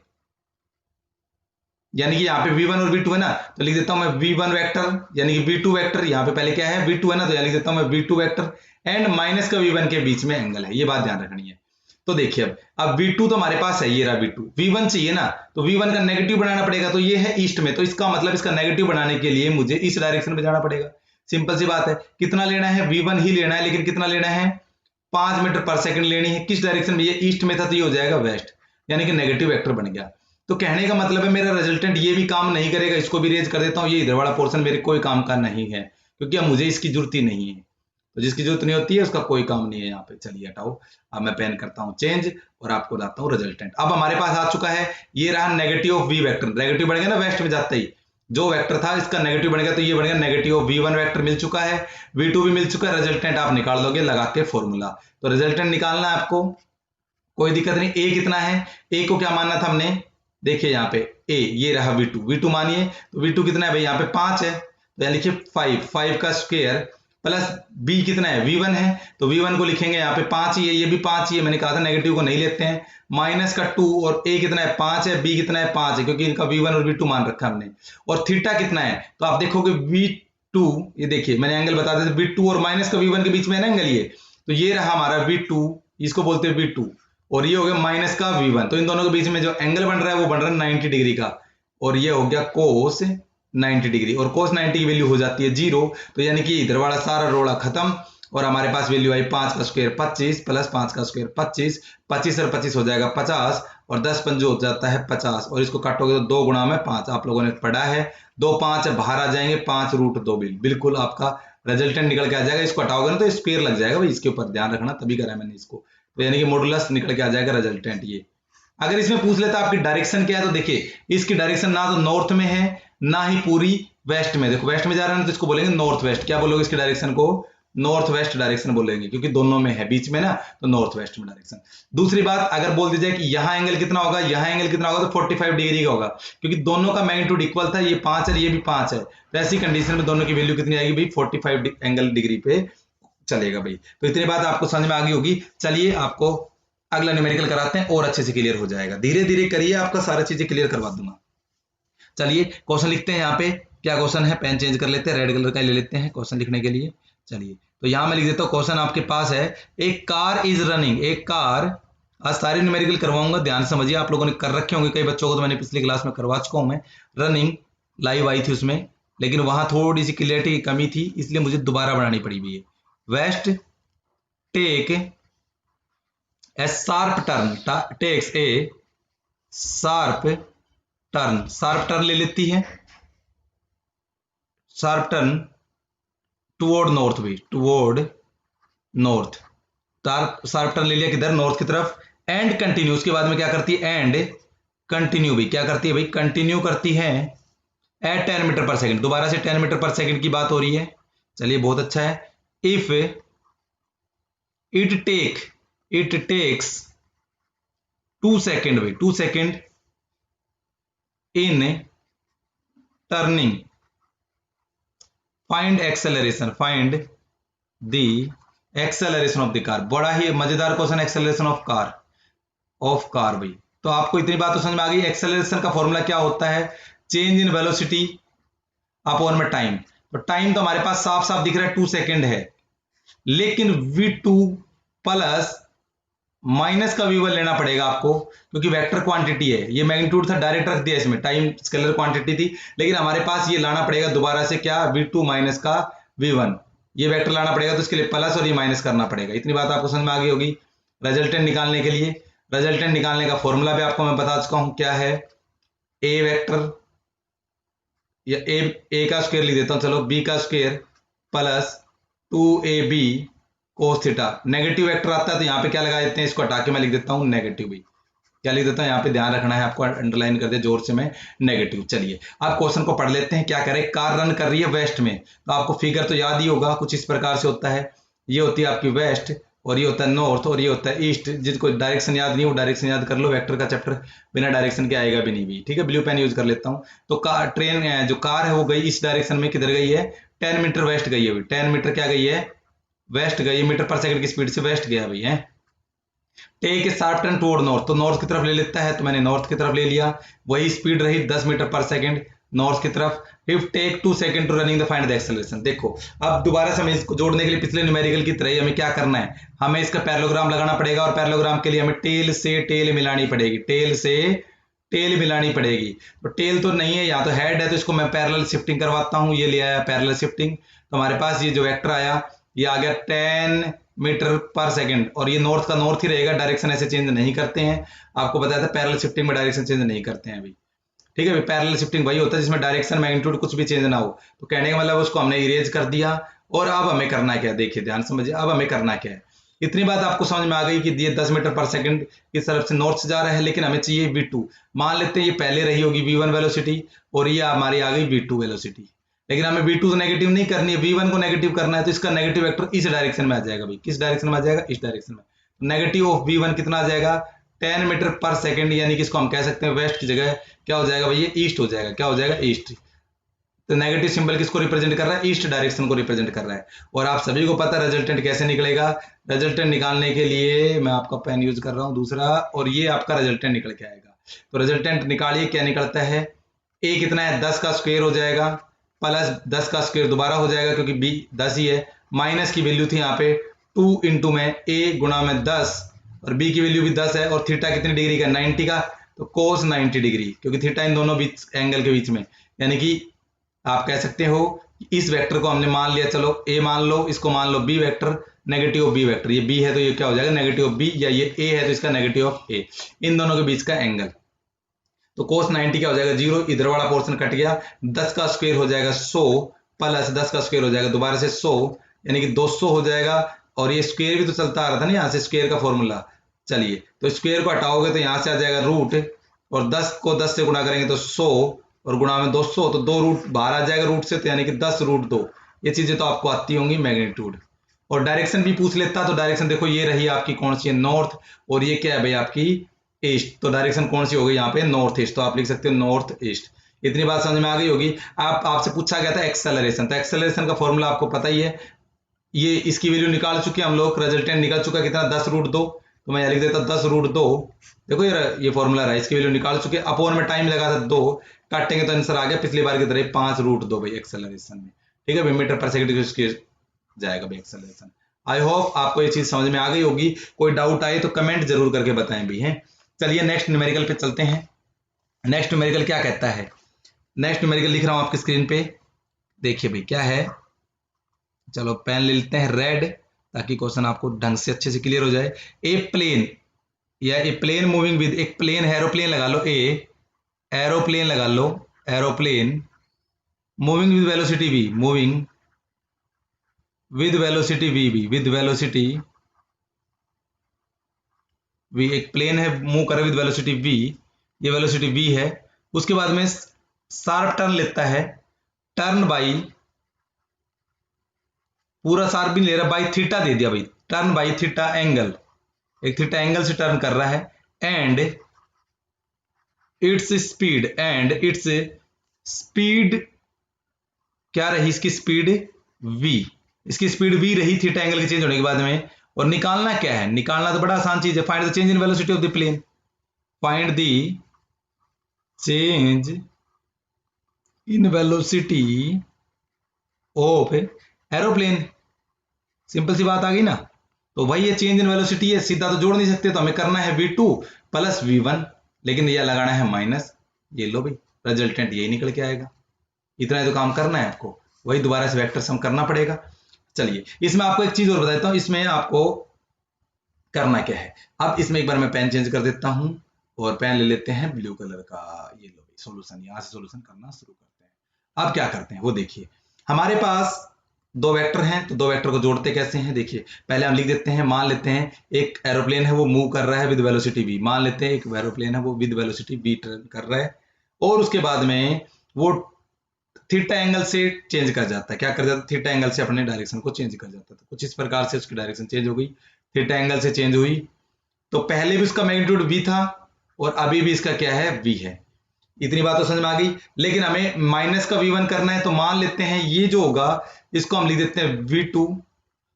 यानी कि यहाँ पे v1 और v2 है ना, तो लिख देता हूं मैं v1 वेक्टर, यानी कि v2 वेक्टर, यहाँ पे पहले क्या है v2 है ना, तो यहाँ लिख देता हूं मैं v2 वेक्टर एंड माइनस का v1 के बीच में एंगल है, ये बात ध्यान रखनी है। तो देखिए अब v2 तो हमारे पास है, ये रहा v2, v1 चाहिए ना, तो v1 का नेगेटिव बनाना पड़ेगा, तो ये है ईस्ट में, तो इसका मतलब इसका नेगेटिव बनाने के लिए मुझे इस डायरेक्शन में जाना पड़ेगा, सिंपल सी बात है। कितना लेना है, v1 ही लेना है, लेकिन कितना लेना है, 5 मीटर पर सेकंड लेनी है, किस डायरेक्शन में, ये ईस्ट में था तो ये हो जाएगा वेस्ट, यानी कि नेगेटिव वेक्टर बन गया। तो कहने का मतलब है मेरा रिजल्टेंट ये भी काम नहीं करेगा, इसको भी रेज कर देता हूं, ये इधर वाला पोर्शन मेरे कोई काम का नहीं है, क्योंकि अब मुझे इसकी जरूरत ही नहीं है, तो जिसकी जरूरत नहीं होती है उसका कोई काम नहीं है यहाँ पे। चलिए हटाओ, अब मैं पेन करता हूँ चेंज और आपको बताता हूँ रिजल्टेंट। अब हमारे पास आ चुका है, ये रहा negative of V vector, negative बढ़ गया ना वेस्ट में जाते ही, जो वेक्टर था इसका नेगेटिव बन गया, तो ये बन गया नेगेटिव ऑफ v1 वेक्टर मिल चुका है, v2 भी मिल चुका है, रिजल्टेंट आप निकाल लोगे लगा के फॉर्मूला। तो रिजल्टेंट निकालना है आपको, कोई दिक्कत नहीं। ए कितना है, ए को क्या मानना था हमने, देखिए यहाँ पे ए, ये रहा v2 मानिए, तो v2 कितना है भाई, यहाँ पे 5 है, तो यहाँ लिखिए 5 का स्क्वायर प्लस b कितना है, v1 है, तो v1 को लिखेंगे यहाँ पे 5 ही है, ये भी 5 ही है, मैंने कहा था नेगेटिव को नहीं लेते हैं, माइनस का 2, और a कितना है 5 है, b कितना है 5 है, क्योंकि इनका v1 और v2 मान रखा हमने, और थीटा कितना है, तो आप देखोगे v2, ये देखिए मैंने एंगल बता दिया, v2 और माइनस का v1 के बीच में है ना एंगल ये, तो ये रहा हमारा v2, इसको बोलते हैं v2, और ये हो गया माइनस का v1, तो इन दोनों के बीच में जो एंगल बन रहा है वो बन रहा है 90 डिग्री का, और ये हो गया कोस 90 डिग्री, और कोस 90 की वैल्यू हो जाती है 0, तो यानी कि इधर वाला सारा रोड़ा खत्म, और हमारे पास वैल्यू आई 5 का स्क्वायर 25 प्लस 5 का स्क्वायर 25, 25 और 25 हो जाएगा 50, और 10 पंजो हो जाता है 50, और इसको काटोगे तो 2 गुणा में 5, आप लोगों ने पढ़ा है, 2 5 बाहर आ जाएंगे, 5 रूट 2 बिल्कुल आपका रिजल्टेंट निकल के आ जाएगा। इसको हटाओगे ना तो स्क्वायर लग जाएगा भाई, इसके ऊपर ध्यान रखना, तभी करा मैंने इसको, तो यानी कि मॉडुलस निकल के आ जाएगा रिजल्टेंट ये। अगर इसमें पूछ लेता आपकी डायरेक्शन क्या है, तो देखिए इसकी डायरेक्शन ना तो नॉर्थ में है ना ही पूरी वेस्ट में, देखो वेस्ट में जा रहा है तो इसको बोलेंगे नॉर्थ वेस्ट, क्या बोलोगे इसकी डायरेक्शन को, नॉर्थ वेस्ट डायरेक्शन बोलेंगे, क्योंकि दोनों में है बीच में ना, तो नॉर्थ वेस्ट में डायरेक्शन। दूसरी बात, अगर बोल दीजिए कि यहाँ एंगल कितना होगा, यहाँ एंगल कितना होगा, तो 45 डिग्री का होगा, क्योंकि दोनों का मैग्नीट्यूड इक्वल था, ये 5 है ये भी 5 है, तो ऐसी कंडीशन में दोनों की वैल्यू कितनी आएगी भाई, 45 एंगल डिग्री पे चलेगा भाई। तो इतनी बात आपको समझ में आ गई होगी। चलिए आपको अगला न्यूमेरिकल कराते हैं और अच्छे से क्लियर हो जाएगा, धीरे धीरे करिए, आपका सारा चीजें क्लियर करवा दूंगा। चलिए क्वेश्चन लिखते हैं, यहाँ पे क्या क्वेश्चन है, पेन चेंज कर लेते हैं, रेड कलर का ले लेते हैं क्वेश्चन लिखने के लिए। चलिए तो यहाँ मैं लिख देता हूँ, क्वेश्चन आपके पास है, एक कार इज रनिंग, एक कार, आज सारे न्यूमेरिकल करवाऊंगा, ध्यान समझिए, आप लोगों ने कर रखे होंगे, कई बच्चों को तो मैंने पिछली क्लास में करवा चुका हूं मैं, रनिंग लाइव आई थी उसमें, लेकिन वहां थोड़ी सी क्लियरिटी की कमी थी, इसलिए मुझे दोबारा बनानी पड़ी हुई है। West take a sharp turn, takes a sharp turn, sharp turn ले लेती है, शार्प टर्न टुवर्ड नॉर्थ भी, टुवर्ड नॉर्थ, शार्प टर्न ले लिया किधर, नॉर्थ की तरफ, एंड कंटिन्यू, उसके बाद में क्या करती है, एंड कंटिन्यू भी क्या करती है भाई, कंटिन्यू करती है एट 10 मीटर पर सेकंड, दोबारा से 10 मीटर पर सेकंड की बात हो रही है। चलिए बहुत अच्छा है। इफ इट टेक्स 2 सेकेंड भाई, 2 second in turning, find acceleration, find the acceleration of the car, बड़ा ही मजेदार क्वेश्चन, एक्सेलरेशन ऑफ कार भाई। तो आपको इतनी बात तो समझ में आ गई, एक्सेलरेशन का फॉर्मूला क्या होता है, चेंज इन वेलोसिटी अपॉन में टाइम, तो टाइम तो हमारे पास साफ साफ दिख रहा है 2 सेकेंड है, लेकिन v2 प्लस माइनस का v1 लेना पड़ेगा आपको, क्योंकि वेक्टर क्वांटिटी है, ये मैग्नीट्यूड था डायरेक्ट रख दिया इसमें, टाइम स्केलर क्वांटिटी थी, लेकिन हमारे पास ये लाना पड़ेगा दोबारा से क्या, v2 माइनस का v1, ये वेक्टर लाना पड़ेगा, तो इसके लिए प्लस और ये माइनस करना पड़ेगा। इतनी बात आपको समझ में आ गई होगी। रिजल्टेंट निकालने के लिए रिजल्टेंट निकालने का फॉर्मूला भी आपको मैं बता चुका हूं, क्या है, ए वेक्टर या ए का स्क्वायर लिख देता हूं, चलो बी का square plus 2ab cos theta. Negative vector आता है तो यहाँ पे क्या लगा देते हैं, इसको हटा के मैं लिख देता हूँ नेगेटिव भी। क्या लिख देता हूँ यहाँ पे, ध्यान रखना है आपको, अंडरलाइन कर दे जोर से मैं, नेगेटिव। चलिए आप क्वेश्चन को पढ़ लेते हैं। क्या करें, कार रन कर रही है वेस्ट में, तो आपको फिगर तो याद ही होगा, कुछ इस प्रकार से होता है। ये होती है आपकी वेस्ट, और ये होता है नॉर्थ, और ये होता है ईस्ट। जिसको डायरेक्शन याद नहीं हो, डायरेक्शन याद कर लो, वेक्टर का चैप्टर बिना डायरेक्शन के आएगा भी नहीं भी, ठीक है। ब्लू पेन यूज कर लेता हूँ। तो कार, ट्रेन जो कार है वो गई इस डायरेक्शन में, किधर गई है, 10 मीटर वेस्ट गई है। 10 मीटर क्या गई है, वेस्ट गई, मीटर पर सेकंड की स्पीड से वेस्ट गया भाई है। Take a sharp turn toward north, तो नॉर्थ की तरफ ले लेता है, तो मैंने नॉर्थ की तरफ ले लिया। वही स्पीड रही 10 मीटर पर सेकंड नॉर्थ की तरफ। If take 2 second to running the find the acceleration. देखो अब दोबारा से हमें इसको जोड़ने के लिए पिछले न्यूमेरिकल की तरह ही हमें क्या करना है, हमें इसका पैरेललोग्राम लगाना पड़ेगा, और पैरेललोग्राम के लिए हमें टेल से टेल मिलानी पड़ेगी, टेल से टेल मिलानी पड़ेगी। तो टेल तो नहीं है यहाँ, तो हेड है, तो इसको मैं पैरेलल शिफ्टिंग करवाता हूँ। ये ले आया पैरेलल शिफ्टिंग, तो हमारे पास ये जो वेक्टर आया ये आ गया 10 मीटर पर सेकंड, और ये नॉर्थ का नॉर्थ ही रहेगा, डायरेक्शन ऐसे चेंज नहीं करते हैं। आपको बताया था पैरेलल शिफ्टिंग में डायरेक्शन चेंज नहीं करते हैं अभी, ठीक है। पैरेलल शिफ्टिंग वही होता है जिसमें डायरेक्शन मैग्नीट्यूड कुछ भी चेंज ना हो। तो कहने का मतलब उसको हमने इरेज कर दिया। और अब हमें करना क्या है, देखिए ध्यान समझिए, अब हमें करना क्या है। इतनी बात आपको समझ में आ गई कि ये 10 मीटर पर सेकंड इस तरफ से नॉर्थ से जा रहा है, लेकिन हमें चाहिए v2। मान लेते हैं ये पहले रही होगी v1 वेलोसिटी, और ये हमारी आ गई v2 वेलोसिटी। लेकिन हमें v2 तो नेगेटिव नहीं करनी है, v1 को नेगेटिव करना है, तो इसका नेगेटिव वेक्टर इस डायरेक्शन में आ जाएगा भाई। किस डायरेक्शन में आ जाएगा, इस डायरेक्शन में। नेगेटिव ऑफ v1 कितना आ जाएगा, 10 मीटर पर सेकंड, यानी कि इसको हम कह सकते हैं वेस्ट की जगह क्या हो जाएगा भाई, ये ईस्ट हो जाएगा। क्या हो जाएगा, ईस्ट। तो नेगेटिव सिंबल किसको रिप्रेजेंट कर रहा है, ईस्ट डायरेक्शन को रिप्रेजेंट कर रहा है। और आप सभी को पता है रिजल्टेंट कैसे निकलेगा। रिजल्टेंट निकालने के लिए मैं आपका पेन यूज कर रहा हूं दूसरा, और ये आपका रिजल्टेंट निकल के आएगा। तो रिजल्टेंट निकालिए, क्या निकलता है, ए कितना है, 10 का स्क्वायर हो जाएगा, प्लस 10 का स्क्वायर दोबारा हो जाएगा क्योंकि बी 10 ही है, माइनस की वैल्यू थी यहाँ पे 2 इंटू में ए गुणा में 10, और बी की वैल्यू भी 10 है, और थीटा कितनी डिग्री का, 90 का, तो कोस 90 डिग्री, क्योंकि थीटा इन दोनों बीच एंगल के बीच में। यानी कि आप कह सकते हो इस वेक्टर को हमने मान लिया, चलो ए मान लो, इसको मान लो B vector, negative of B vector. ये बी है तो ये क्या हो जाएगा, नेगेटिव ऑफ बी, या ये ए है तो इसका नेगेटिव ऑफ ए, इन दोनों के बीच का एंगल। तो कोस 90 क्या हो जाएगा, 0, इधर वाला पोर्शन कट गया, 10 का स्क्वायर हो जाएगा 100, प्लस 10 का स्क्वायर हो जाएगा दोबारा से 100, यानी कि 200 हो जाएगा। और ये स्क्वायर भी तो चलता आ रहा था ना यहाँ से, स्क्वायर का फॉर्मूला। चलिए तो स्क्वायर को हटाओगे तो यहाँ से आ जाएगा रूट, और 10 को 10 से गुणा करेंगे तो 100, और गुणा में 200, तो 2 रूट बाहर आ जाएगा रूट से, तो यानी कि 10 रूट 2। ये चीजें तो आपको आती होंगी, मैग्नीट्यूड। और डायरेक्शन भी पूछ लेता, तो डायरेक्शन देखो ये रही आपकी कौन सी है, नॉर्थ, और ये क्या है भाई आपकी ईस्ट। तो डायरेक्शन कौन सी हो गई यहाँ पे, नॉर्थ ईस्ट, तो आप लिख सकते हो नॉर्थ ईस्ट। इतनी बात समझ में आ गई होगी। आपसे पूछा गया था एक्सेलरेशन, तो एक्सेलरेशन का फॉर्मूला आपको पता ही है। ये इसकी वैल्यू निकाल चुके हम लोग, रिजल्टेंट निकल चुका कितना, 10 रूट 2, तो मैं लिख देता 10 रूट 2। देखो ये फॉर्मूला रहा, इसकी वैल्यू निकाल चुके, अपोन में टाइम लगा था 2, काटेंगे तो आंसर आ गया पिछली बार की तरह 5 रूट 2 भाई एक्सेलरेशन में, ठीक है भाई, मीटर पर सेकंड जाएगा भाई एक्सेलरेशन। आई होप आपको ये चीज समझ में आ गई होगी। कोई डाउट आए तो कमेंट जरूर करके बताएं भी हैं। चलिए नेक्स्ट न्यूमेरिकल पे चलते हैं। नेक्स्ट न्यूमेरिकल क्या कहता है, नेक्स्ट न्यूमेरिकल लिख रहा हूं आपकी स्क्रीन पे, देखिए भाई क्या है। चलो पेन ले लेते हैं रेड, ताकि क्वेश्चन आपको ढंग से अच्छे से क्लियर हो जाए। ए प्लेन, या ए प्लेन मूविंग विद, एक प्लेन है, एरोप्लेन लगा लो, एरोप्लेन लगा लो, aeroplane moving with velocity v, moving with velocity v, with velocity v, एक प्लेन है मूव कर विद वेलोसिटी v, ये वेलोसिटी v है। उसके बाद में शार्प टर्न लेता है, टर्न बाई, पूरा शार्प भी ले रहा, बाई थीटा दे दिया भाई, टर्न बाई थीटा एंगल, एक थीटा एंगल से टर्न कर रहा है। And its speed, and its speed क्या रही, इसकी स्पीड v, इसकी स्पीड v रही थीटा एंगल के चेंज होने के बाद में। और निकालना क्या है, निकालना तो बड़ा आसान चीज है, find the change in velocity of the plane, find the change in velocity of aeroplane. Simple सी बात आ गई ना। तो भाई ये चेंज इन वेलोसिटी है, सीधा तो जोड़ नहीं सकते, तो हमें करना है v2 प्लस v1, लेकिन यह लगाना है माइनस। ये लो भाई रिजल्टेंट यही निकल के आएगा। इतना ही तो काम करना है आपको, वही दोबारा से वेक्टर सम करना पड़ेगा। चलिए इसमें आपको एक चीज और बता देता हूं, इसमें आपको करना क्या है। अब इसमें एक बार मैं पेन चेंज कर देता हूं और पेन ले लेते हैं ब्लू कलर का। ये लो भाई सोल्यूशन, यहां से सोल्यूशन करना शुरू करते हैं। अब क्या करते हैं वो देखिए, हमारे पास दो वेक्टर हैं, तो दो वेक्टर को जोड़ते कैसे हैं देखिए। पहले हम लिख देते हैं, मान लेते हैं एक एरोप्लेन है वो मूव कर रहा है विद वेलोसिटी v, मान लेते हैं एक एरोप्लेन है वो विद वेलोसिटी v टर्न कर रहा है, और उसके बाद में वो थीटा एंगल से चेंज कर जाता है। क्या कर जाता है, थीटा एंगल से अपने डायरेक्शन को चेंज कर जाता है। तो कुछ इस प्रकार से उसकी डायरेक्शन चेंज हो गई, थीटा एंगल से चेंज हुई। तो पहले भी उसका मैग्नीट्यूड v था और अभी भी इसका क्या है, v है। इतनी बात तो समझ में आ गई। लेकिन हमें माइनस का v1 करना है, तो मान लेते हैं ये जो होगा इसको हम लिख देते हैं v2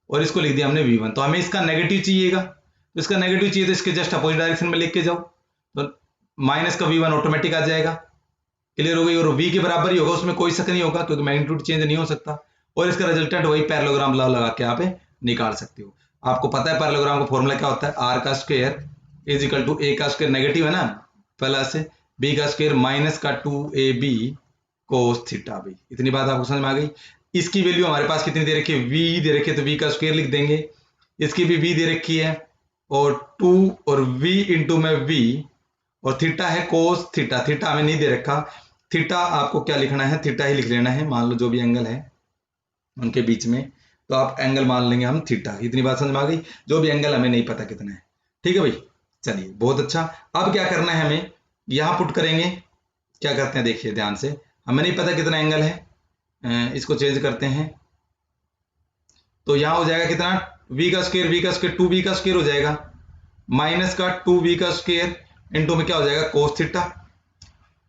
और इसको लिख दिया हमने v1। तो हमें इसका नेगेटिव चाहिएगा, तो इसका नेगेटिव चाहिए तो इसके जस्ट अपोजिट डायरेक्शन में लिख के जाओ, तो माइनस का v1 ऑटोमेटिक आ जाएगा। क्लियर हो गई। और v के बराबर ही होगा, उसमें कोई शक नहीं होगा क्योंकि मैग्नीट्यूड चेंज नहीं हो सकता। और इसका रिजल्टेंट वही पैरेललोग्राम लॉ लगा के आप निकाल सकते हो। आपको पता है पैरेललोग्राम का फॉर्मूला क्या होता है, आर का स्क्वायर इज इक्वल टू ए का स्क्वायर नेगेटिव है ना, प्लस बी का स्क्वायर माइनस का 2ab कोस थीटा बी। इतनी बात आपको समझ में आ गई। इसकी वैल्यू हमारे पास कितनी दे रखी है, v दे रखी है, तो v का स्क्वायर लिख देंगे। इसकी भी v दे रखी है और 2 और v इंटू में v, और थीटा है कोस थीटा, थीटा हमें नहीं दे रखा। थीटा आपको क्या लिखना है, थीटा ही लिख लेना है। मान लो जो भी एंगल है उनके बीच में, तो आप एंगल मान लेंगे हम थीटा। इतनी बात समझ में आ गई। जो भी एंगल हमें नहीं पता कितना है, ठीक है भाई। चलिए बहुत अच्छा। अब क्या करना है, हमें यहां पुट करेंगे। क्या करते हैं देखिए ध्यान से, हमें नहीं पता कितना एंगल है, इसको चेंज करते हैं। तो यहां हो जाएगा कितना, v का स्क्वायर 2v का स्क्वायर हो जाएगा, माइनस का 2v का स्क्वायर इंटू में क्या हो जाएगा कोस थीटा।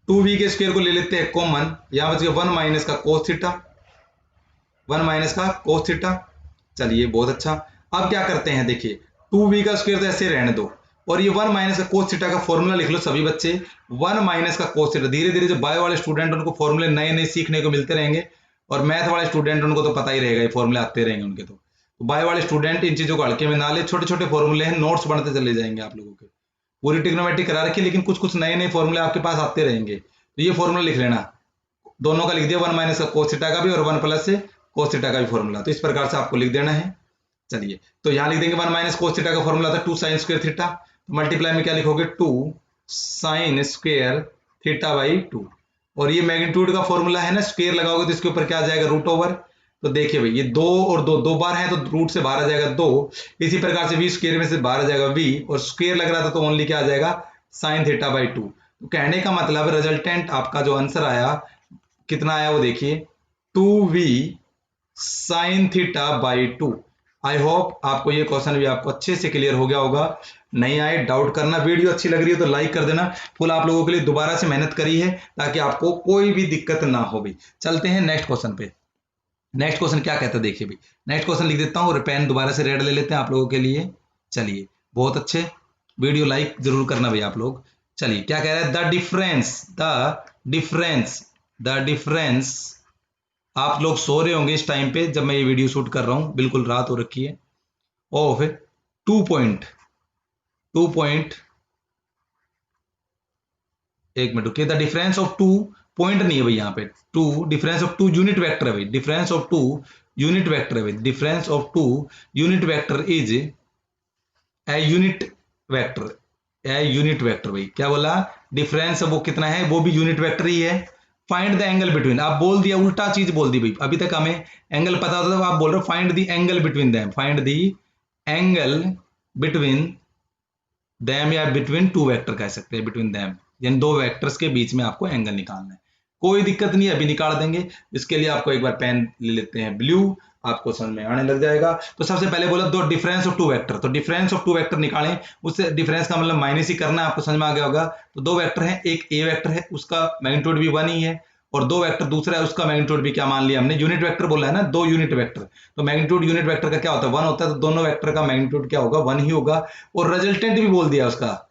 2v के स्क्वायर को ले लेते हैं कॉमन, यहां बच गया 1 माइनस का कोस थीटा, 1 माइनस का कोस थीटा। चलिए बहुत अच्छा। अब क्या करते हैं देखिए, 2v का स्क्वायर तो ऐसे रहने दो, और ये 1 माइनस का कोस थीटा का फॉर्मूला लिख लो सभी बच्चे। 1 माइनस का कोस थीटा, धीरे धीरे जो बायो वाले स्टूडेंट उनको फॉर्मूले नए नए सीखने को मिलते रहेंगे, और मैथ वाले स्टूडेंट उनको तो पता ही रहेगा, ये फॉर्मूले आते रहेंगे उनके। तो बायो वाले स्टूडेंट इन चीजों को हल्के में ना ले, छोटे छोटे फॉर्मूले हैं, नोट्स बनते चले जाएंगे आप लोगों के। पूरी ट्रिग्नोमेट्री करा रखी, लेकिन कुछ कुछ नए नए फॉर्मूले आपके पास आते रहेंगे। तो ये फॉर्मूला लिख लेना, दोनों का लिख दिया, 1 माइनस का कोस थीटा का भी और 1 प्लस से कोस थीटा का भी फॉर्मूला। तो इस प्रकार से आपको लिख देना है। चलिए तो यहां लिख देंगे 1 माइनस कोस थीटा का फॉर्मूला था 2 साइन स्क्वायर थीटा, तो मल्टीप्लाई में क्या लिखोगे 2 साइन स्क्वायर थीटा बाई 2। और ये मैग्नीट्यूड का फॉर्मूला है ना, स्क्वायर लगाओगे तो इसके ऊपर क्या आ जाएगा, रूट ओवर। तो देखिए भाई ये 2 और 2 दो बार है, तो रूट से बाहर आ जाएगा 2। इसी प्रकार से v स्क्वायर में से बाहर आ जाएगा v, और स्क्वायर लग रहा था तो ओनली क्या आ जाएगा साइन थीटा बाई 2। तो कहने का मतलब रिजल्टेंट आपका जो आंसर आया कितना आया वो देखिए, 2v sine theta by 2। I hope आपको ये क्वेश्चन भी आपको अच्छे से क्लियर हो गया होगा। नहीं आए डाउट करना, वीडियो अच्छी लग रही है तो लाइक कर देना। फुल आप लोगों के लिए दोबारा से मेहनत करी है ताकि आपको कोई भी दिक्कत ना हो भी। चलते हैं नेक्स्ट क्वेश्चन पे। नेक्स्ट क्वेश्चन क्या कहता है देखिए भाई, नेक्स्ट क्वेश्चन लिख देता हूँ और पेन दोबारा से रेड ले लेते हैं आप लोगों के लिए। चलिए बहुत अच्छे, वीडियो लाइक जरूर करना भाई आप लोग। चलिए क्या कह रहा है, द डिफरेंस। आप लोग सो रहे होंगे इस टाइम पे जब मैं ये वीडियो शूट कर रहा हूं, बिल्कुल रात हो रखी है। ऑफ 2 पॉइंट एक मिनट रुकिए, द डिफरेंस ऑफ 2 पॉइंट नहीं है भाई यहाँ पे, 2 डिफरेंस ऑफ 2 यूनिट वेक्टर है भाई, डिफरेंस ऑफ 2 यूनिट वेक्टर है भाई, difference of 2 unit vector is a unit vector भाई। क्या बोला, डिफरेंस वो कितना है, वो भी यूनिट वेक्टर ही है। फाइंड द एंगल बिटवीन, आप बोल दिया उल्टा चीज बोल दी भाई। अभी तक हमें एंगल पता होता था, आप बोल रहे हो find the angle between them, find the angle between them, या बिटवीन 2 वेक्टर कह सकते हैं, बिटवीन देम यानी 2 वेक्टर्स के बीच में आपको एंगल निकालना है। कोई दिक्कत नहीं है, अभी निकाल देंगे। इसके लिए आपको एक बार पेन ले लेते हैं ब्लू, आपको समझ में आने लग जाएगा। तो सबसे पहले बोला दो डिफरेंस ऑफ 2 वेक्टर, तो डिफरेंस ऑफ 2 वेक्टर निकालें। उससे डिफरेंस का मतलब माइनस ही करना है, आपको समझ में आ गया होगा। तो 2 वेक्टर हैं, एक ए वेक्टर है उसका मैग्नीट्यूड भी 1 ही है, और 2 वेक्टर दूसरा है उसका मैग्नीट्यूड भी क्या मान लिया हमने, यूनिट वेक्टर बोला है ना, 2 यूनिट वेक्टर। तो मैग्नीट्यूड यूनिट वेक्टर का क्या होता है, 1 होता है, तो दोनों वेक्टर का मैग्नीट्यूड क्या होगा, 1 ही होगा। और रिजल्टेंट भी बोल दिया उसका,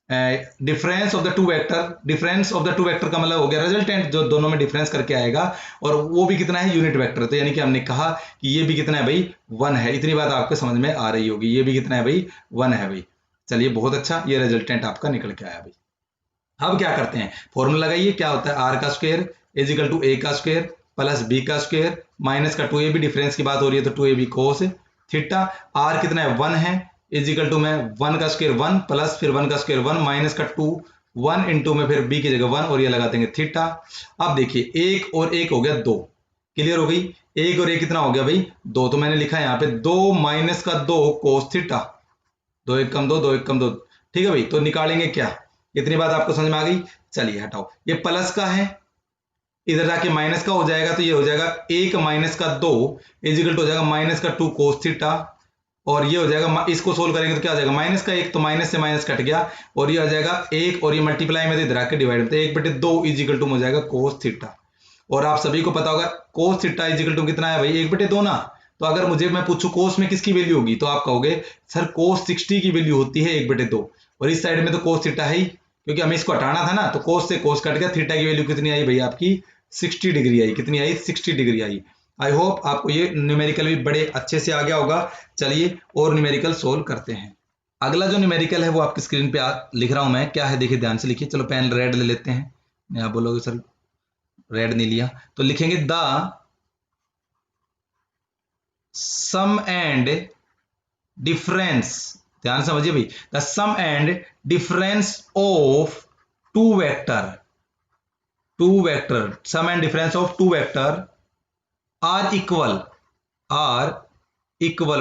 difference of the 2 vector, difference of the 2 vector का मतलब हो गया रिजल्टेंट, जो दोनों में डिफरेंस करके आएगा, और वो भी कितना है, यूनिट वेक्टर। तो यानी कि हमने कहा कि ये भी कितना है भाई, 1 है। इतनी बात आपको समझ में आ रही होगी, ये भी कितना है भाई, 1 है भाई। चलिए बहुत अच्छा, ये रिजल्टेंट आपका निकल के आया भाई। अब क्या करते हैं, फॉर्मूला लगाइए, क्या होता है, आर का स्क्वायर इज इक्वल टू ए का स्क्वायर प्लस बी का स्क्वायर माइनस का 2ab, डिफरेंस की बात हो रही है तो 2ab कोस थीटा। आर कितना है, 1 है, इज इक्वल टू में 1 का स्क्वायर 1 प्लस फिर 1 का स्क्वायर 1 माइनस का 2 1 इंटू में फिर b की जगह 1 और ये लगा देंगे थीटा। अब देखिए 1 और 1 हो गया 2, क्लियर हो गई। 1 और 1 कितना हो गया भाई 2, तो मैंने लिखा है यहाँ पे 2 माइनस का 2 कोस थीटा, 2 1 कम 2 2 1 कम 2, ठीक है भाई। तो निकालेंगे क्या, इतनी बात आपको समझ में आ गई। चलिए हटाओ, ये प्लस का है, इधर जाके माइनस का हो जाएगा, तो ये हो जाएगा 1 माइनस का 2 इज इक्वल टू हो जाएगा माइनस का 2 कोस थीटा, और ये हो जाएगा, इसको सोल्व करेंगे तो क्या हो जाएगा माइनस का 1, तो माइनस से माइनस कट गया और ये आ जाएगा 1 और ये मल्टीप्लाई में तो इधर आके डिवाइड में 1/2 इज इक्वल टू हो जाएगा कोस थीटा। और आप सभी को पता होगा cos theta is equal to कितना है भाई 1/2 ना। तो अगर मुझे मैं पूछूं कोस में किसकी वैल्यू होगी, तो आप कहोगे सर कोस 60 की वैल्यू होती है 1/2, और इस साइड में तो कोस थीटा है ही, क्योंकि हमें इसको हटाना था ना, तो कोस से कोस कट गया, थीटा की वैल्यू कितनी आई भाई आपकी 60 डिग्री आई, कितनी आई 60 डिग्री आई। आई होप आपको ये न्यूमेरिकल भी बड़े अच्छे से आ गया होगा। चलिए और न्यूमेरिकल सोल्व करते हैं। अगला जो न्यूमेरिकल है वो आपकी स्क्रीन पे लिख रहा हूं मैं, क्या है देखिए ध्यान से लिखिए। चलो पेन रेड ले लेते हैं, आप बोलोगे सर रेड नहीं लिया, तो लिखेंगे द सम एंड डिफरेंस, ध्यान समझिए भाई, the sum and difference of two vector sum and difference of two vector are equal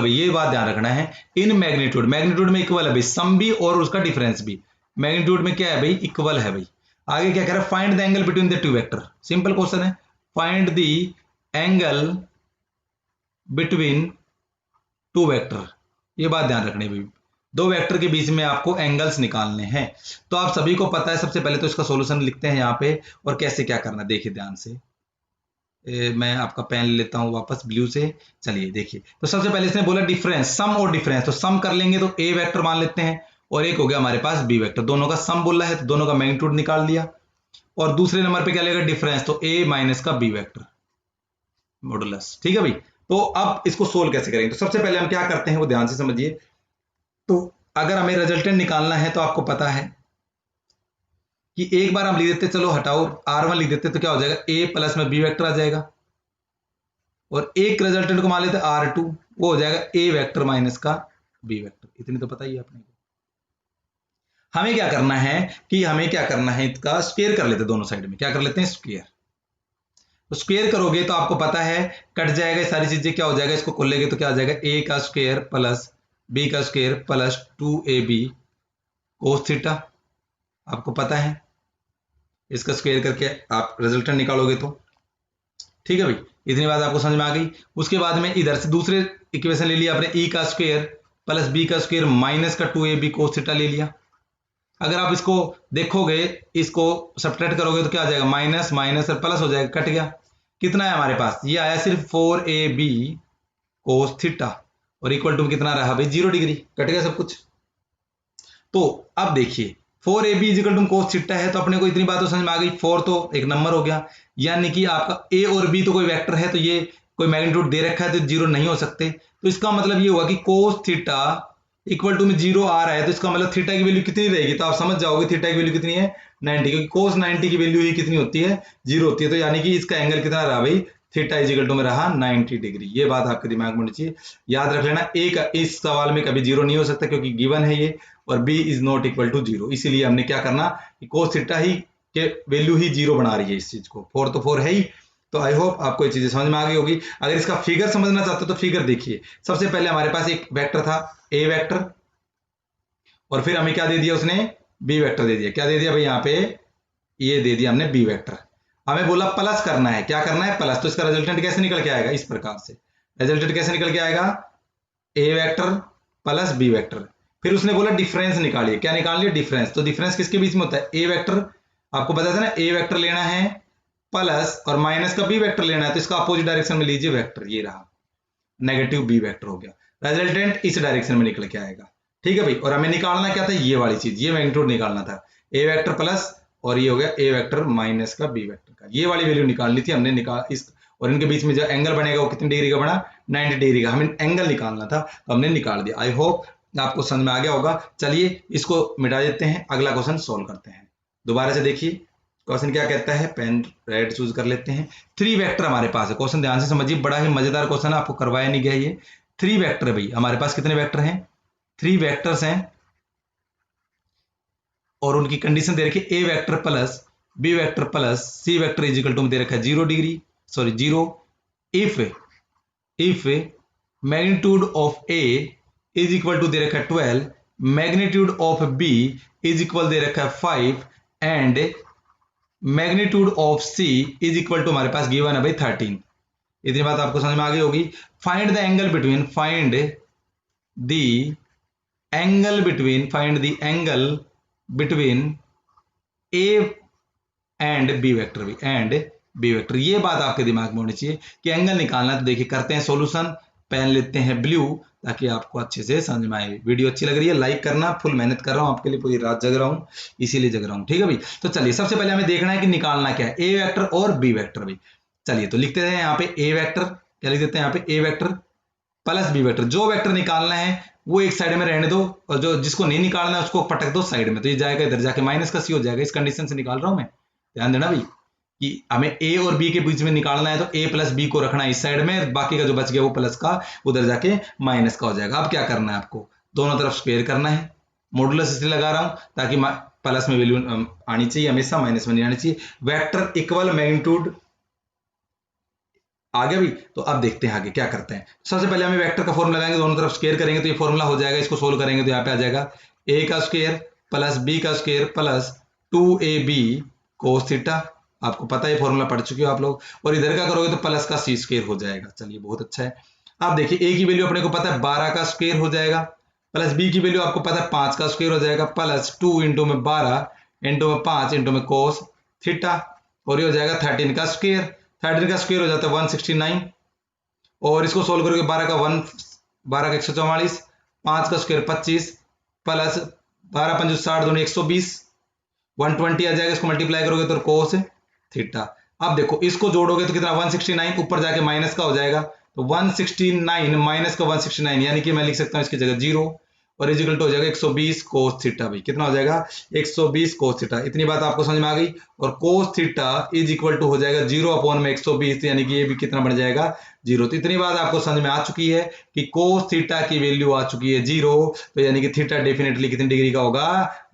भाई, ये बात ध्यान रखना है। इन मैग्नीट्यूड में इक्वल है भाई, सम भी और उसका डिफरेंस भी मैग्नीट्यूड में क्या है भाई इक्वल है भाई। आगे क्या कह रहा है, find the angle between the two vector, simple question है, find the angle between two vector, ये बात ध्यान रखनी भाई, दो वेक्टर के बीच में आपको एंगल्स निकालने हैं। तो आप सभी को पता है, सबसे पहले तो इसका सॉल्यूशन लिखते हैं यहाँ पे, और कैसे क्या करना देखिए ध्यान से। मैं आपका पेन ले लेता हूं वापस ब्लू से। चलिए देखिए, तो सबसे पहले इसने बोला डिफरेंस, सम और डिफरेंस, तो सम कर लेंगे तो ए वेक्टर मान लेते हैं, और एक हो गया हमारे पास बी वेक्टर, दोनों का सम बोला है तो दोनों का मैग्नीट्यूड निकाल दिया। और दूसरे नंबर पे क्या लेगा डिफरेंस, तो ए माइनस का बी वेक्टर मॉडुलस, ठीक है भाई। तो अब इसको सोल्व कैसे करेंगे, तो सबसे पहले हम क्या करते हैं वो ध्यान से समझिए। तो अगर हमें रिजल्टेंट निकालना है तो आपको पता है कि एक बार हम लिख देते, चलो हटाओ R1 लिख देते, तो क्या हो जाएगा a प्लस में b वेक्टर आ जाएगा, और एक रिजल्टेंट को मान लेते R2, वो हो जाएगा a वेक्टर माइनस का b वेक्टर। इतनी तो पता ही है अपने को। हमें क्या करना है कि हमें क्या करना है, इसका स्क्वायर कर लेते, दोनों साइड में क्या कर लेते हैं स्क्वायर। तो स्क्वायर करोगे तो आपको पता है कट जाएगा सारी चीजें, क्या हो जाएगा इसको खोलेंगे तो क्या हो जाएगा a का स्क्वायर प्लस b का square plus 2ab cos theta, आपको पता है इसका स्क्वायर करके आप रिजल्टेंट निकालोगे तो, ठीक है भाई। इतनी बात आपको समझ में आ गई। उसके बाद में इधर से दूसरे इक्वेशन ले लिया आपने, e का स्क्वायर प्लस b का स्क्वायर माइनस का 2ab कोस थीटा ले लिया। अगर आप इसको देखोगे, इसको सब्ट्रैक्ट करोगे तो क्या आ जाएगा माइनस माइनस और प्लस हो जाएगा, कट गया। कितना है हमारे पास, ये आया सिर्फ 4ab कोस थीटा, और इक्वल टू कितना रहा भाई 0 डिग्री, कट गया सब कुछ। तो अब देखिए 4ab equal to cos theta है, तो अपने को इतनी बात तो समझ में आ गई, 4 तो एक नंबर हो गया, यानी कि आपका a और b तो कोई वेक्टर है, तो ये कोई मैग्नीट्यूड दे रखा है तो 0 नहीं हो सकते। तो इसका मतलब ये हुआ कि कोस थीटा इक्वल टू में 0 आ रहा है, तो इसका मतलब थीटा की वैल्यू कितनी रहेगी, तो आप समझ जाओगे थीटा की वैल्यू कितनी है 90, क्योंकि कोस 90 की वैल्यू ही कितनी होती है 0 होती है। तो यानी कि इसका एंगल कितना रहा भाई, थीटा इज इक्वल टू में रहा 90 डिग्री। ये बात आपके दिमाग में होनी चाहिए, याद रख लेना। इस सवाल में कभी 0 नहीं हो सकता, क्योंकि गिवन है ये, और b is not equal to 0, इसीलिए हमने क्या करना कि कोस थीटा ही के वैल्यू ही 0 बना रही है इस चीज को, 4 तो 4 है ही। तो आई होप आपको ये चीजें समझ में आ गई होगी। अगर इसका फिगर समझना चाहते हो तो फिगर देखिए, सबसे पहले हमारे पास एक वेक्टर था a वेक्टर, और फिर हमें क्या दे दिया उसने b वेक्टर दे दिया, क्या दे दिया भाई यहाँ पे ये दे दिया हमने b वेक्टर। हमें बोला प्लस करना है, क्या करना है प्लस, तो इसका रिजल्टेंट कैसे निकल के आएगा, इस प्रकार से रिजल्टेंट कैसे निकल के आएगा a vector plus b vector. फिर उसने बोला डिफरेंस निकालिए, क्या निकाल लिया डिफरेंस, तो डिफरेंस किसके बीच में होता है a वेक्टर, आपको पता था ना a वेक्टर लेना है प्लस और माइनस का b वेक्टर लेना है, तो इसका अपोजिट डायरेक्शन में लीजिए वेक्टर, ये रहा नेगेटिव b वेक्टर हो गया, रिजल्टेंट इस डायरेक्शन में निकल के आएगा, ठीक है भाई। और हमें निकालना क्या था, ये वाली चीज, ये मैग्नीट्यूड निकालना था, a वेक्टर प्लस और ये हो गया a वेक्टर माइनस का b वेक्टर का, ये वाली वैल्यू निकालनी थी हमने, निकाल इस, और इनके बीच में जो एंगल बनेगा वो कितनी डिग्री का बना 90 डिग्री का, हमें एंगल निकालना था तो हमने निकाल दिया। आई होप आपको समझ में आ गया होगा। चलिए इसको मिटा देते हैं, अगला क्वेश्चन सोल्व करते हैं। दोबारा से देखिए क्वेश्चन क्या कहता है, पेन रेड चूज कर लेते हैं। 3 वेक्टर हमारे पास है, क्वेश्चन ध्यान से समझिए, बड़ा ही मजेदार क्वेश्चन है, आपको करवाया नहीं गया ये। 3 वेक्टर है भाई हमारे पास, कितने वेक्टर हैं 3 वेक्टर्स हैं और उनकी कंडीशन दे रखी है A vector plus B vector plus C vector is equal to दे रखा है 0 degree, sorry 0 if magnitude of A is equal to दे रखा है 12, magnitude of B is equal दे रखा है 5 and magnitude of C is equal to हमारे पास गिवन है भाई 13। इतनी बात आपको समझ में आ गई होगी। Find the angle between, find the angle between A and B vector, B and B vector. ये बात आपके दिमाग में होनी चाहिए कि एंगल निकालना। तो देखिए करते हैं सॉल्यूशन, पेन लेते हैं ब्लू ताकि आपको अच्छे से समझ में आए। वीडियो अच्छी लग रही है लाइक करना, फुल मेहनत कर रहा हूं आपके लिए, पूरी रात जग रहा हूं, इसीलिए जग रहा हूं, ठीक है भाई। तो चलिए सबसे पहले हमें देखना है कि निकालना क्या है, ए वेक्टर और बी वेक्टर भाई। चलिए तो लिखते हैं यहाँ पे ए वेक्टर, क्या लिख देते हैं यहाँ पे ए वेक्टर प्लस बी वेक्टर। जो वेक्टर निकालना है वो एक साइड में रहने दो और जो जिसको नहीं निकालना है उसको पटक दो साइड में, तो ये जाएगा इधर जाके माइनस का सी हो जाएगा। इस कंडीशन से निकाल रहा हूं मैं, ध्यान देना भाई कि हमें ए और बी के बीच में निकालना है, तो ए प्लस बी को रखना है इस साइड में, बाकी का जो बच गया वो प्लस का उधर जाके माइनस का हो जाएगा। अब क्या करना है आपको, दोनों तरफ स्क्वायर करना है। मॉडुलस इसलिए लगा रहा हूं ताकि प्लस में वैल्यू आनी चाहिए हमेशा, माइनस में नहीं आनी चाहिए। वेक्टर इक्वल मैग्नीट्यूड आ गया भी। तो अब देखते हैं आगे क्या करते हैं। सबसे पहले हमें वेक्टर का फॉर्मूला लगाएंगे, दोनों तरफ स्क्वायर करेंगे तो ये फॉर्मूला हो जाएगा। इसको सोल्व करेंगे तो यहाँ पे आ जाएगा ए का स्क्वायर प्लस बी का square plus 2ab cos theta. आपको पता है फॉर्मूला पढ़ चुके हो आप लोग। और इधर का करोगे तो प्लस का सी स्क्वायर हो जाएगा। चलिए बहुत अच्छा है। आप देखिए ए की वैल्यू अपने को पता है 12 का स्क्वायर हो जाएगा, प्लस बी की वैल्यू आपको पता है 5 का स्क्वायर हो जाएगा, प्लस 2 इंटू में 12 इंटू में 5 इंटू में cos थीटा, और ये हो जाएगा 13 का स्क्वायर। 13 का स्क्वायर हो जाता है 169, और इसको सोल्व करोगे 12 का 144, 5 का स्क्वायर 25 प्लस 12 5 60 दोनों 120, 120 आ जाएगा। इसको मल्टीप्लाई करोगे तो कोस थीटा। अब देखो इसको जोड़ोगे तो कितना 169, ऊपर जाके माइनस का हो जाएगा, तो 169 माइनस का 169 यानी कि मैं लिख सकता हूं इसकी जगह 0 और इजिकल टू हो जाएगा 120 कोस थीटा भाई। कितना हो जाएगा 120 कोस थीटा। इतनी बात आपको समझ में आ गई। और cos theta is equal to हो जाएगा 0 अपॉन में 120, यानी कि ये भी कितना बन जाएगा 0। तो इतनी बात आपको समझ में आ चुकी है कि कोस थीटा की वैल्यू आ चुकी है 0, तो यानी कि थीटा डेफिनेटली कितनी डिग्री का होगा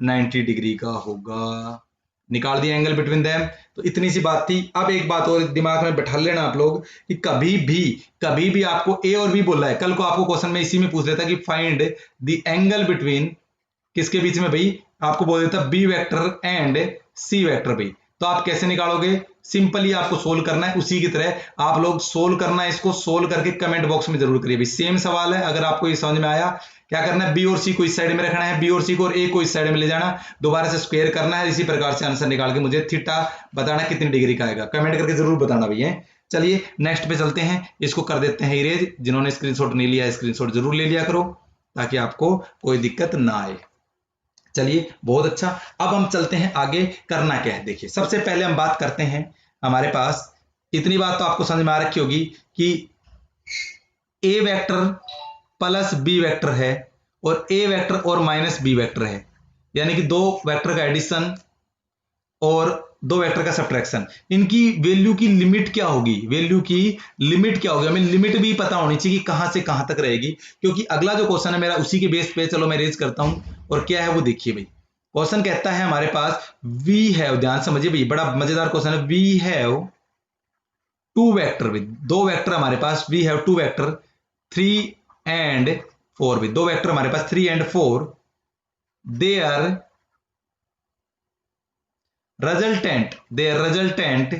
90 डिग्री का होगा। निकाल दिया एंगल बिटवीन देम। तो इतनी सी बात थी। अब एक बात और दिमाग में बैठा लेना आप लोग कि कभी भी आपको ए और बी बोल रहा है, कल को आपको क्वेश्चन में इसी में पूछ लेता कि फाइंड द एंगल बिटवीन, किसके बीच में भाई, आपको बोल देता B vector and C vector भाई। तो आप कैसे निकालोगे, सिंपली आपको सोल्व करना है उसी की तरह आप लोग सोल्व करना है। इसको सोल्व करके कमेंट बॉक्स में जरूर करिए भाई। सेम सवाल है, अगर आपको ये समझ में आया, क्या करना है बी और सी को इस साइड में रखना है, बी और सी को और ए को इस साइड में ले जाना, दोबारा से स्क्वायर करना है, इसी प्रकार से आंसर निकाल के मुझे थीटा बताना कितनी डिग्री का आएगा। कमेंट करके जरूर बताना भैया। चलिए नेक्स्ट पे चलते हैं, इसको कर देते हैं इरेज। जिन्होंने स्क्रीनशॉट नहीं लिया स्क्रीनशॉट जरूर ले लिया करो ताकि आपको कोई दिक्कत ना आए। चलिए बहुत अच्छा। अब हम चलते हैं आगे, करना क्या है देखिए। सबसे पहले हम बात करते हैं, हमारे पास इतनी बात तो आपको समझ में आ रखी होगी कि ए वेक्टर प्लस बी वेक्टर है और ए वेक्टर और माइनस बी वेक्टर है, यानी कि दो वेक्टर का एडिशन और दो वेक्टर का सब्ट्रैक्शन। इनकी वैल्यू की लिमिट क्या होगी, वैल्यू की लिमिट क्या होगी, हमें लिमिट भी पता होनी चाहिए कि कहां से कहां तक रहेगी, क्योंकि अगला जो क्वेश्चन है मेरा उसी के बेस पे चलो मैं रेज करता हूं। और क्या है वो देखिए भाई। क्वेश्चन कहता है हमारे पास वी हैव, ध्यान समझिए भाई, बड़ा मजेदार क्वेश्चन है। We have two vector with, दो वेक्टर हमारे पास, we have two vector 3 and 4 with, दो वेक्टर हमारे पास 3 and 4, they are resultant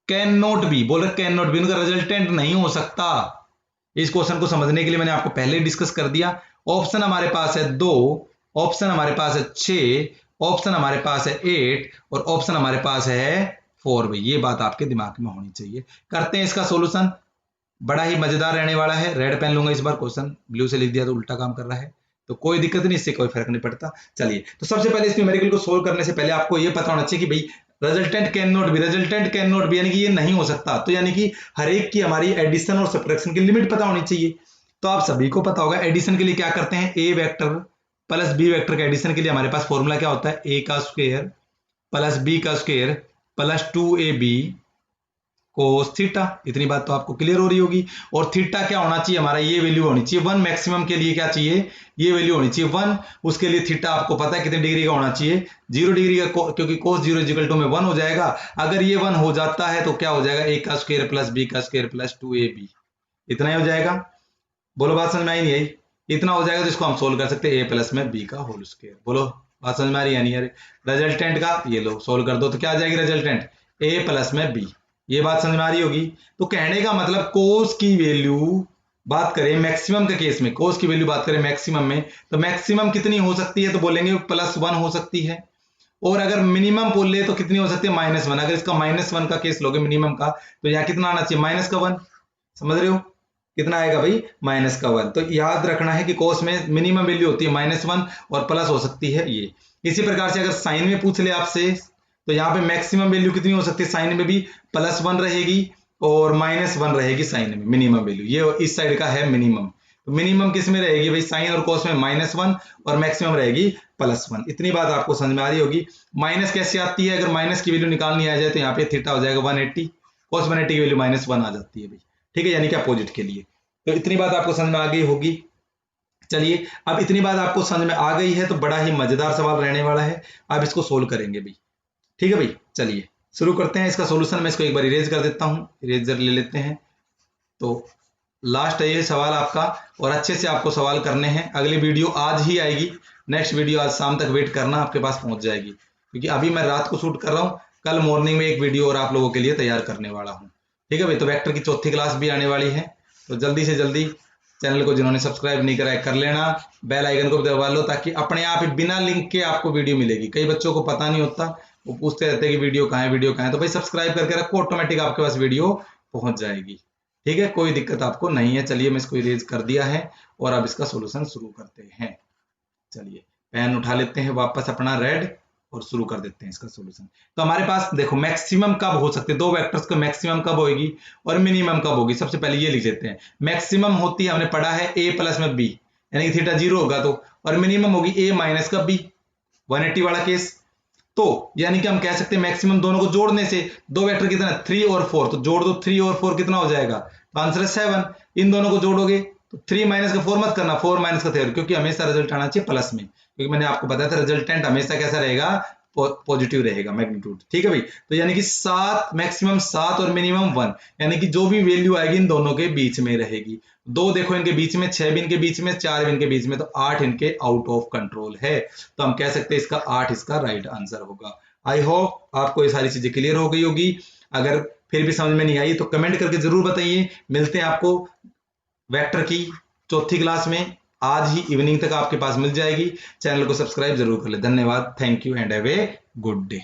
can not be, बोल रहे कैन नॉट बी, उनका रिजल्टेंट नहीं हो सकता। इस क्वेश्चन को समझने के लिए मैंने आपको पहले डिस्कस कर दिया। ऑप्शन हमारे पास है 2, ऑप्शन हमारे पास है 6, ऑप्शन हमारे पास है 8 और ऑप्शन हमारे पास है 4 भाई। ये बात आपके दिमाग में होनी चाहिए। करते हैं इसका सॉल्यूशन, बड़ा ही मजेदार रहने वाला है। रेड पेन लूंगा इस बार, क्वेश्चन ब्लू से लिख दिया तो उल्टा काम कर रहा है, तो कोई दिक्कत नहीं, इससे कोई फर्क नहीं पड़ता। चलिए तो सबसे पहले इस न्यूमेरिकल को सोल्व करने से पहले आपको ये पता होना चाहिए कि भाई resultant can not B, resultant can not B यानी कि ये नहीं हो सकता। तो यानी कि हर एक की हमारी एडिशन और सब्ट्रैक्शन की लिमिट पता होनी चाहिए। तो आप सभी को पता होगा एडिशन के लिए क्या करते हैं, ए वेक्टर प्लस बी वेक्टर के एडिशन के लिए हमारे पास फॉर्मूला क्या होता है, ए का स्क्वायर प्लस बी का square plus 2ab cos theta. इतनी बात तो आपको क्लियर हो रही होगी। और थीटा क्या होना चाहिए हमारा, ये वैल्यू होनी चाहिए 1। मैक्सिमम के लिए क्या चाहिए, ये वैल्यू होनी चाहिए 1। उसके लिए थीटा आपको पता है कितने डिग्री का होना चाहिए, 0 डिग्री का, क्योंकि कोस 0 इक्वल टू में 1 हो जाएगा। अगर ये 1 हो जाता है तो क्या हो जाएगा, a का स्क्वायर प्लस b का स्क्वायर प्लस 2ab, इतना ही हो जाएगा। बोलो बात समझ में आई नहीं आई, इतना हो जाएगा तो इसको हम सोल्व कर सकते हैं a प्लस में b का होल स्क्वायर। बोलो बात समझ में आ रही है नहीं यार। रिजल्टेंट का ये लो सोल्व कर दो तो क्या आ जाएगी रिजल्टेंट, a प्लस में b। ये बात समझ में आ रही होगी। तो कहने का मतलब कोस की वैल्यू बात करें मैक्सिमम के केस में, कोस की वैल्यू बात करें मैक्सिमम में, तो मैक्सिमम कितनी हो सकती है, तो बोलेंगे +1 हो सकती है। और अगर मिनिमम बोल ले तो कितनी हो सकती है, -1। अगर इसका -1 का केस लोगे मिनिमम का, तो यहाँ कितना आना चाहिए, -1। समझ रहे हो, कितना आएगा भाई, -1। तो याद रखना है कि कोस में मिनिमम वैल्यू होती है -1 और प्लस हो सकती है ये। इसी प्रकार से अगर साइन में पूछ ले आपसे, तो यहाँ पे मैक्सिमम वैल्यू कितनी हो सकती है, साइन में भी +1 रहेगी और -1 रहेगी साइन में, मिनिमम वैल्यू ये इस साइड का है मिनिमम। तो मिनिमम किस में रहेगी भाई, साइन और कोस में -1 और मैक्सिमम रहेगी +1। इतनी बात आपको समझ में आ रही होगी। माइनस कैसे आती है, अगर माइनस की वैल्यू निकालनी आ जाए तो यहाँ पे थीटा हो जाएगा 180, कोस 180 की वैल्यू -1 आ जाती है भाई, ठीक है, यानी कि अपोजिट के लिए। तो इतनी बात आपको समझ में आ गई होगी। चलिए अब इतनी बात आपको समझ में आ गई है तो बड़ा ही मजेदार सवाल रहने वाला है, अब इसको सोल्व करेंगे भाई, ठीक है भाई। चलिए शुरू करते हैं इसका सॉल्यूशन। मैं इसको एक बार इरेज कर देता हूं, इरेजर ले लेते हैं। तो लास्ट है ये सवाल आपका, और अच्छे से आपको सवाल करने हैं। अगली वीडियो आज ही आएगी, नेक्स्ट वीडियो आज शाम तक वेट करना, आपके पास पहुंच जाएगी, क्योंकि अभी मैं रात को शूट कर रहा हूं, कल मॉर्निंग में एक वीडियो और आप लोगों के लिए तैयार करने वाला हूं, ठीक है भाई। तो वेक्टर की चौथी क्लास भी आने वाली है, तो जल्दी से जल्दी चैनल को जिन्होंने सब्सक्राइब नहीं करा है कर लेना, बेल आइकन को भी दबा लो, ताकि अपने आप ही बिना लिंक के आपको वीडियो मिलेगी। कई बच्चों को पता नहीं होता, वो पूछते रहते हैं कि वीडियो कहाँ है, वीडियो कहाँ है। तो भाई सब्सक्राइब करके रखो, ऑटोमेटिक आपके पास वीडियो पहुंच जाएगी, ठीक है, कोई दिक्कत आपको नहीं है। चलिए मैं इसको इरेज कर दिया है और अब इसका सॉल्यूशन शुरू करते हैं। चलिए पेन उठा लेते हैं वापस अपना रेड और शुरू कर देते हैं इसका सॉल्यूशन। तो हमारे पास देखो मैक्सिमम कब हो सकते हैं, दो वेक्टर्स का मैक्सिमम कब होगी और मिनिमम कब होगी। सबसे पहले ये लिख लेते हैं, मैक्सिमम होती है, हमने पढ़ा है a प्लस में b, यानी कि थीटा 0 होगा तो, और मिनिमम होगी a माइनस का b, 180 वाला केस। तो यानी कि हम कह सकते हैं मैक्सिमम दोनों को जोड़ने से, दो वेक्टर कितना 3 और 4, तो जोड़ दो 3 और 4 कितना हो जाएगा, तो आंसर है 7। इन दोनों को जोड़ोगे तो 3 माइनस का 4 मत करना, 4 माइनस का 3, क्योंकि हमेशा रिजल्ट आना चाहिए प्लस में, क्योंकि मैंने आपको बताया था रिजल्टेंट हमेशा कैसा रहेगा, पॉजिटिव रहेगा मैग्नीट्यूड, ठीक है भाई। तो यानी कि 7, मैक्सिमम 7 और मिनिमम 1, यानी कि जो भी वैल्यू आएगी इन दोनों के बीच में रहेगी। दो देखो इनके बीच में, 6 भी इनके बीच में, 4 भी इनके बीच में, तो 8 इनके आउट ऑफ कंट्रोल है। तो हम कह सकते हैं इसका 8 इसका राइट आंसर होगा। आई होप आपको ये सारी चीजें क्लियर हो गई होगी। अगर फिर भी समझ में नहीं आई तो कमेंट करके जरूर बताइए। मिलते हैं आपको वेक्टर की चौथी क्लास में, आज ही इवनिंग तक आपके पास मिल जाएगी। चैनल को सब्सक्राइब जरूर कर ले। धन्यवाद, thank you and have a good day.